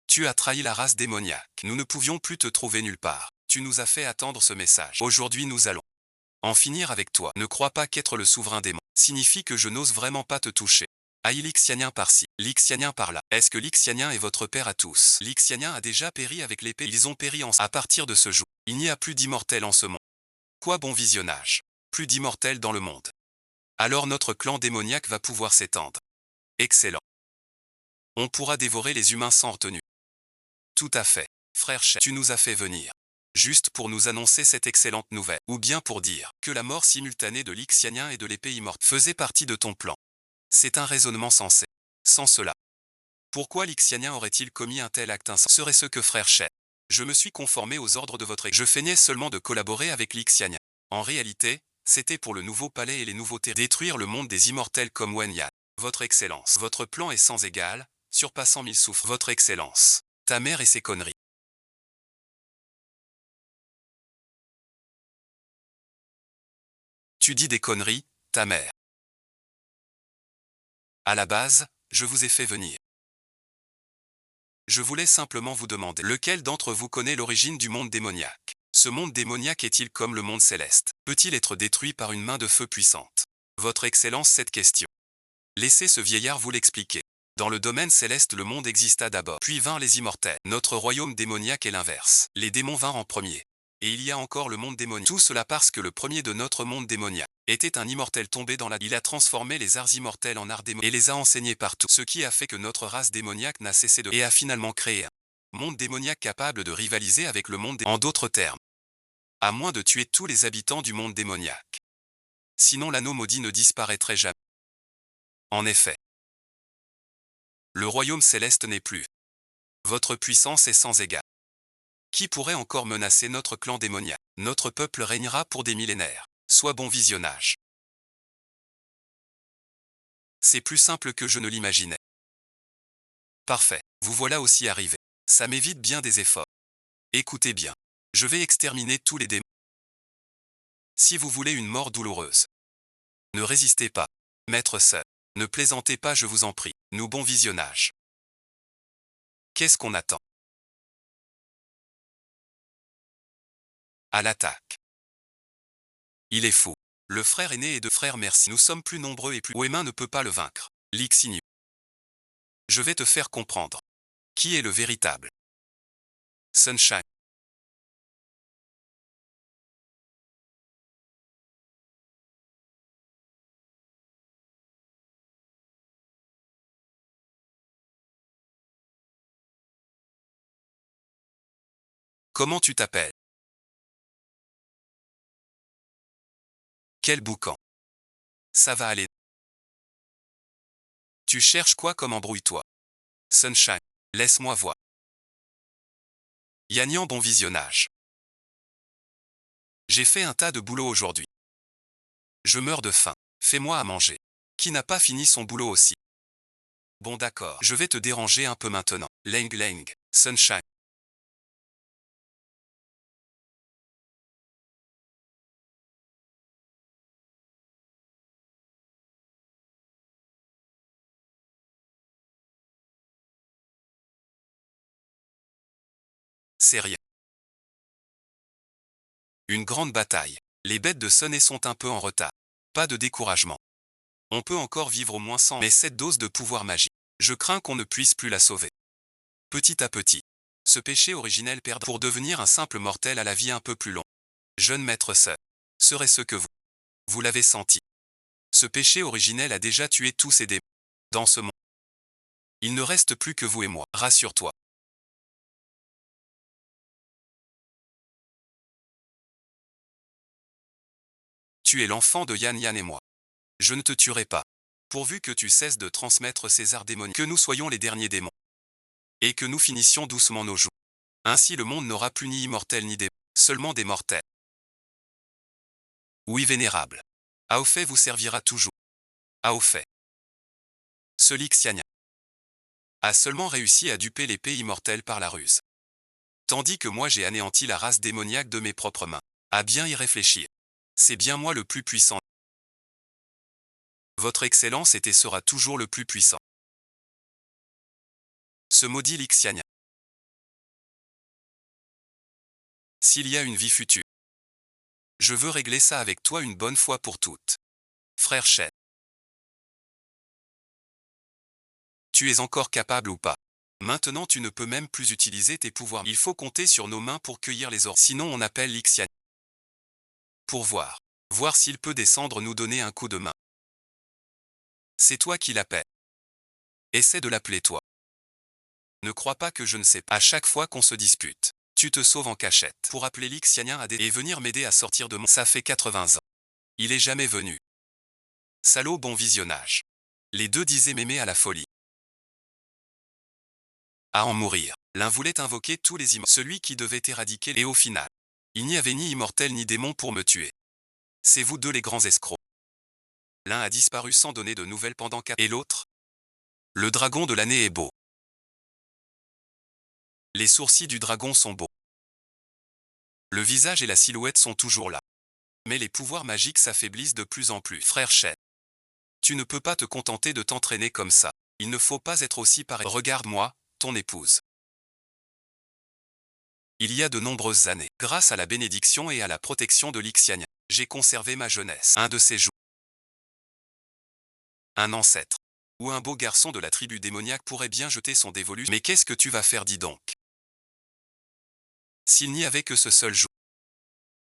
Tu as trahi la race démoniaque. Nous ne pouvions plus te trouver nulle part. Tu nous as fait attendre ce message. Aujourd'hui nous allons en finir avec toi. Ne crois pas qu'être le souverain démon signifie que je n'ose vraiment pas te toucher. Aïe Lixianien par-ci, Lixianien par-là. Est-ce que Lixianien est votre père à tous? Lixianien a déjà péri avec l'épée. Ils ont péri ensemble. À partir de ce jour, il n'y a plus d'immortels en ce monde. Quoi bon visionnage? Plus d'immortels dans le monde. Alors notre clan démoniaque va pouvoir s'étendre. Excellent. On pourra dévorer les humains sans retenue. Tout à fait. Frère Shen, tu nous as fait venir juste pour nous annoncer cette excellente nouvelle, ou bien pour dire que la mort simultanée de l'Ixianien et de l'épée immortelle faisait partie de ton plan. C'est un raisonnement sensé. Sans cela, pourquoi l'Ixianien aurait-il commis un tel acte insensé? Serait ce que frère Shen. Je me suis conformé aux ordres de votre... Je feignais seulement de collaborer avec l'Ixianien. En réalité, c'était pour le nouveau palais et les nouveaux terrains. Détruire le monde des immortels comme Wen Yan. Votre Excellence. Votre plan est sans égal, surpassant mille souffres. Votre Excellence. Ta mère et ses conneries. Tu dis des conneries, ta mère. À la base, je vous ai fait venir. Je voulais simplement vous demander, lequel d'entre vous connaît l'origine du monde démoniaque? Ce monde démoniaque est-il comme le monde céleste? Peut-il être détruit par une main de feu puissante? Votre Excellence, cette question. Laissez ce vieillard vous l'expliquer. Dans le domaine céleste, le monde exista d'abord, puis vinrent les immortels. Notre royaume démoniaque est l'inverse. Les démons vinrent en premier. Et il y a encore le monde démoniaque. Tout cela parce que le premier de notre monde démoniaque était un immortel tombé dans la... Il a transformé les arts immortels en arts démoniaques et les a enseignés partout. Ce qui a fait que notre race démoniaque n'a cessé de... et a finalement créé un monde démoniaque capable de rivaliser avec le monde En d'autres termes, à moins de tuer tous les habitants du monde démoniaque. Sinon l'anneau maudit ne disparaîtrait jamais. En effet, le royaume céleste n'est plus. Votre puissance est sans égard. Qui pourrait encore menacer notre clan démoniaque? Notre peuple régnera pour des millénaires. Sois bon visionnage. C'est plus simple que je ne l'imaginais. Parfait, vous voilà aussi arrivé. Ça m'évite bien des efforts. Écoutez bien. Je vais exterminer tous les démons. Si vous voulez une mort douloureuse, ne résistez pas. Maître seul. Ne plaisantez pas, je vous en prie. Nous bon visionnage. Qu'est-ce qu'on attend? À l'attaque. Il est fou. Le frère aîné et deux frères merci. Nous sommes plus nombreux et plus... Wema ne peut pas le vaincre. Lixinu. Je vais te faire comprendre. Qui est le véritable Sunshine? Comment tu t'appelles? Quel boucan? Ça va aller. Tu cherches quoi comme embrouille-toi? Sunshine. Laisse-moi voir. Yannian, bon visionnage. J'ai fait un tas de boulot aujourd'hui. Je meurs de faim. Fais-moi à manger. Qui n'a pas fini son boulot aussi? Bon d'accord, je vais te déranger un peu maintenant. Leng Leng. Sunshine. C'est rien. Une grande bataille. Les bêtes de Sonnet sont un peu en retard. Pas de découragement. On peut encore vivre au moins 100, mais cette dose de pouvoir magique. Je crains qu'on ne puisse plus la sauver. Petit à petit. Ce péché originel perd pour devenir un simple mortel à la vie un peu plus long. Jeune maître seul. Serait ce que vous. Vous l'avez senti. Ce péché originel a déjà tué tous ces démons. Dans ce monde. Il ne reste plus que vous et moi. Rassure-toi. Tu es l'enfant de Yan Yan et moi. Je ne te tuerai pas. Pourvu que tu cesses de transmettre ces arts démoniaques. Que nous soyons les derniers démons. Et que nous finissions doucement nos jours. Ainsi le monde n'aura plus ni immortels ni démons. Seulement des mortels. Oui, vénérable. Aofei vous servira toujours. Aofei. Ce Lixianien a seulement réussi à duper l'épée immortelle par la ruse. Tandis que moi j'ai anéanti la race démoniaque de mes propres mains. À bien y réfléchir. C'est bien moi le plus puissant. Votre Excellence est et sera toujours le plus puissant. Ce maudit Lixianien. S'il y a une vie future, je veux régler ça avec toi une bonne fois pour toutes. Frère Shen. Tu es encore capable ou pas? Maintenant tu ne peux même plus utiliser tes pouvoirs. Il faut compter sur nos mains pour cueillir les ors. Sinon on appelle l'Ixian. Pour voir. Voir s'il peut descendre nous donner un coup de main. C'est toi qui l'appelles. Essaie de l'appeler toi. Ne crois pas que je ne sais pas. À chaque fois qu'on se dispute, Tu te sauves en cachette pour appeler l'Ixianien et venir m'aider à sortir de mon... Ça fait 80 ans. Il est jamais venu. Salaud, bon visionnage. Les deux disaient m'aimer à la folie. À en mourir. L'un voulait invoquer tous les immortels, celui qui devait éradiquer, et au final, il n'y avait ni immortel ni démon pour me tuer. C'est vous deux les grands escrocs. L'un a disparu sans donner de nouvelles pendant 4... Et l'autre? Le dragon de l'année est beau. Les sourcils du dragon sont beaux. Le visage et la silhouette sont toujours là. Mais les pouvoirs magiques s'affaiblissent de plus en plus. Frère Shen, tu ne peux pas te contenter de t'entraîner comme ça. Il ne faut pas être aussi pareil. Regarde-moi, ton épouse. Il y a de nombreuses années, grâce à la bénédiction et à la protection de l'Ixianien, j'ai conservé ma jeunesse. Un de ces jours. Un ancêtre. Ou un beau garçon de la tribu démoniaque pourrait bien jeter son dévolu. Mais qu'est-ce que tu vas faire, dis donc? S'il n'y avait que ce seul jour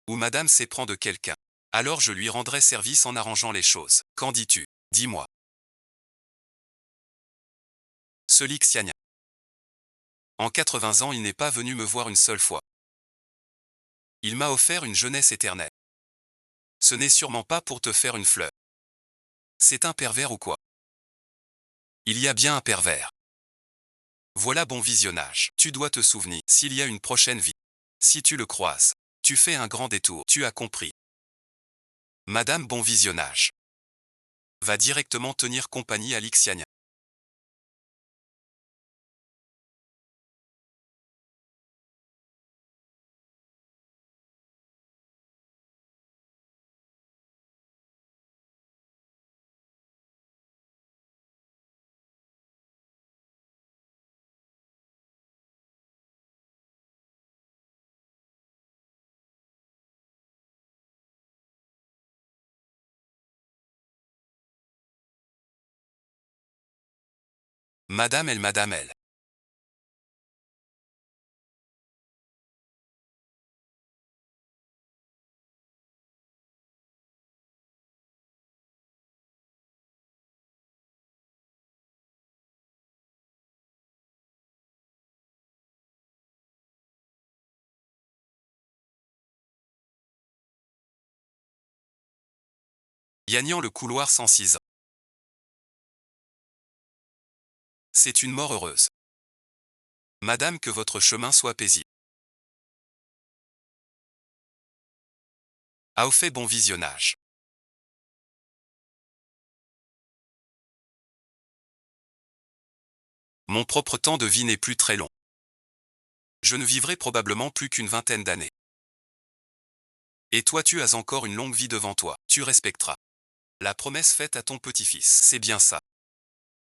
où madame s'éprend de quelqu'un, alors je lui rendrai service en arrangeant les choses. Qu'en dis-tu? Dis-moi. Ce Lixianien. En 80 ans, il n'est pas venu me voir une seule fois. Il m'a offert une jeunesse éternelle. Ce n'est sûrement pas pour te faire une fleur. C'est un pervers ou quoi? Il y a bien un pervers. Voilà, bon visionnage. Tu dois te souvenir, s'il y a une prochaine vie. Si tu le croises, tu fais un grand détour. Tu as compris. Madame, bon visionnage. Va directement tenir compagnie à l'Ixianien. Madame elle, madame elle. Gagnant le couloir 106 ans. C'est une mort heureuse. Madame, que votre chemin soit paisible. A au fait, bon visionnage. Mon propre temps de vie n'est plus très long. Je ne vivrai probablement plus qu'une vingtaine d'années. Et toi, tu as encore une longue vie devant toi. Tu respecteras la promesse faite à ton petit-fils. C'est bien ça.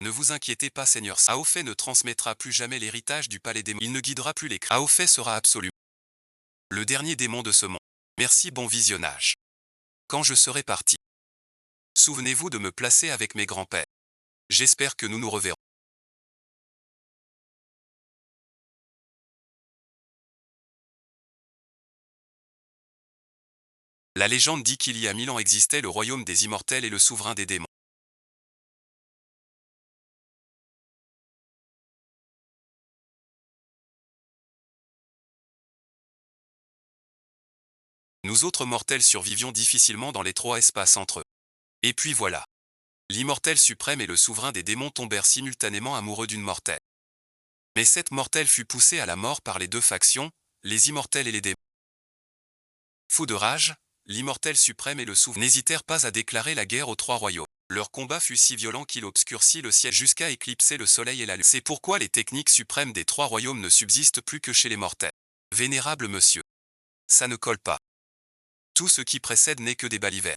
Ne vous inquiétez pas, Seigneur. Aofé ne transmettra plus jamais l'héritage du palais démon. Il ne guidera plus les... Aofé sera absolument le dernier démon de ce monde. Merci, bon visionnage. Quand je serai parti, souvenez-vous de me placer avec mes grands-pères. J'espère que nous nous reverrons. La légende dit qu'il y a 1000 ans existait le royaume des immortels et le souverain des démons. Nous autres mortels survivions difficilement dans l'étroit espace entre eux. Et puis voilà. L'immortel suprême et le souverain des démons tombèrent simultanément amoureux d'une mortelle. Mais cette mortelle fut poussée à la mort par les deux factions, les immortels et les démons. Fous de rage, l'immortel suprême et le souverain n'hésitèrent pas à déclarer la guerre aux trois royaumes. Leur combat fut si violent qu'il obscurcit le ciel jusqu'à éclipser le soleil et la lune. C'est pourquoi les techniques suprêmes des trois royaumes ne subsistent plus que chez les mortels. Vénérable monsieur. Ça ne colle pas. Tout ce qui précède n'est que des balivernes.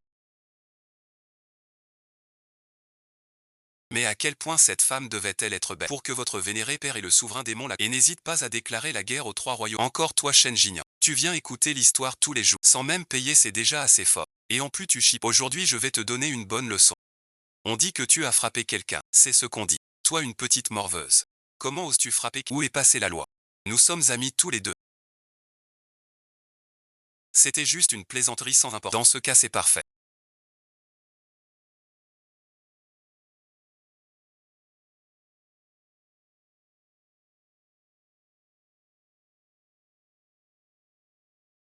Mais à quel point cette femme devait-elle être belle pour que votre vénéré père et le souverain démon la... Et n'hésite pas à déclarer la guerre aux trois royaumes. Encore toi, Shen Jinian. Tu viens écouter l'histoire tous les jours. Sans même payer, c'est déjà assez fort. Et en plus tu chies. Aujourd'hui je vais te donner une bonne leçon. On dit que tu as frappé quelqu'un. C'est ce qu'on dit. Toi, une petite morveuse. Comment oses-tu frapper? Où est passée la loi? Nous sommes amis tous les deux. C'était juste une plaisanterie sans importance. Dans ce cas, c'est parfait.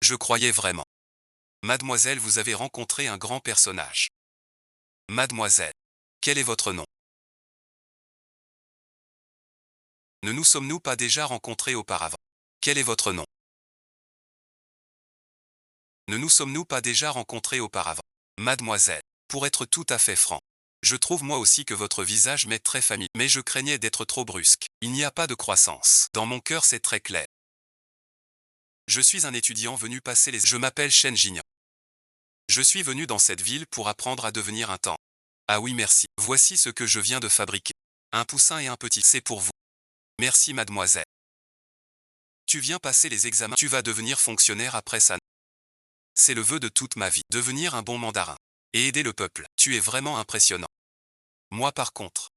Je croyais vraiment. Mademoiselle, vous avez rencontré un grand personnage. Mademoiselle. Quel est votre nom? Ne nous sommes-nous pas déjà rencontrés auparavant? Quel est votre nom? Ne nous sommes-nous pas déjà rencontrés auparavant? Mademoiselle. Pour être tout à fait franc. Je trouve moi aussi que votre visage m'est très familier, mais je craignais d'être trop brusque. Il n'y a pas de croissance. Dans mon cœur, c'est très clair. Je suis un étudiant venu passer les... Je m'appelle Shen Jinian. Je suis venu dans cette ville pour apprendre à devenir un temps. Ah oui, merci. Voici ce que je viens de fabriquer. Un poussin et un petit. C'est pour vous. Merci mademoiselle. Tu viens passer les examens. Tu vas devenir fonctionnaire après ça. C'est le vœu de toute ma vie. Devenir un bon mandarin. Et aider le peuple. Tu es vraiment impressionnant. Moi par contre.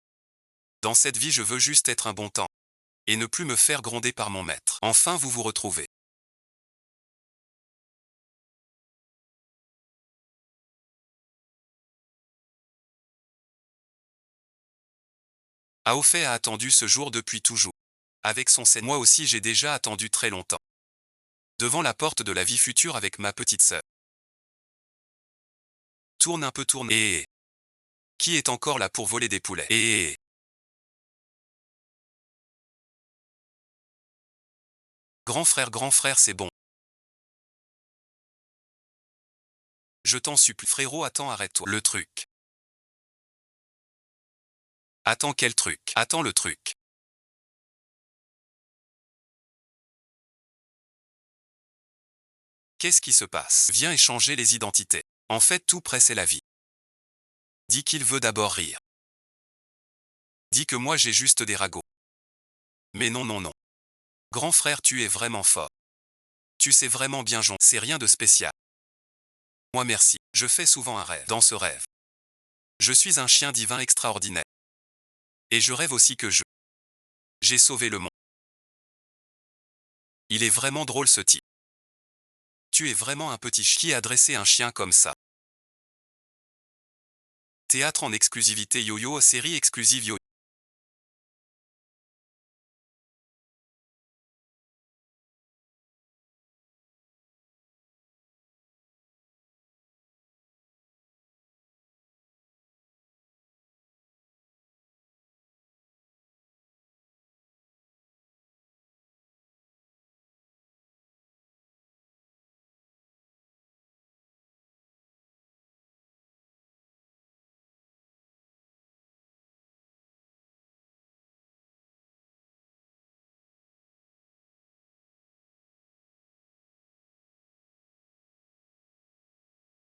Dans cette vie je veux juste être un bon temps. Et ne plus me faire gronder par mon maître. Enfin vous vous retrouvez. Aofei a attendu ce jour depuis toujours. Avec son scène. Moi aussi j'ai déjà attendu très longtemps. Devant la porte de la vie future avec ma petite sœur. Tourne un peu, tourne. Et qui est encore là pour voler des poulets? Et grand frère, c'est bon. Je t'en supplie. Frérot, attends, arrête-toi. Le truc. Attends, quel truc? Attends le truc. Qu'est-ce qui se passe? Viens échanger les identités. En fait, tout près c'est la vie. Dis qu'il veut d'abord rire. Dis que moi j'ai juste des ragots. Mais non, non, non. Grand frère, tu es vraiment fort. Tu sais vraiment bien jouer. C'est rien de spécial. Moi merci. Je fais souvent un rêve. Dans ce rêve, je suis un chien divin extraordinaire. Et je rêve aussi que j'ai sauvé le monde. Il est vraiment drôle ce type. Tu es vraiment un petit chien qui a dressé un chien comme ça. Théâtre en exclusivité Yo-Yo, série exclusive Yo-Yo.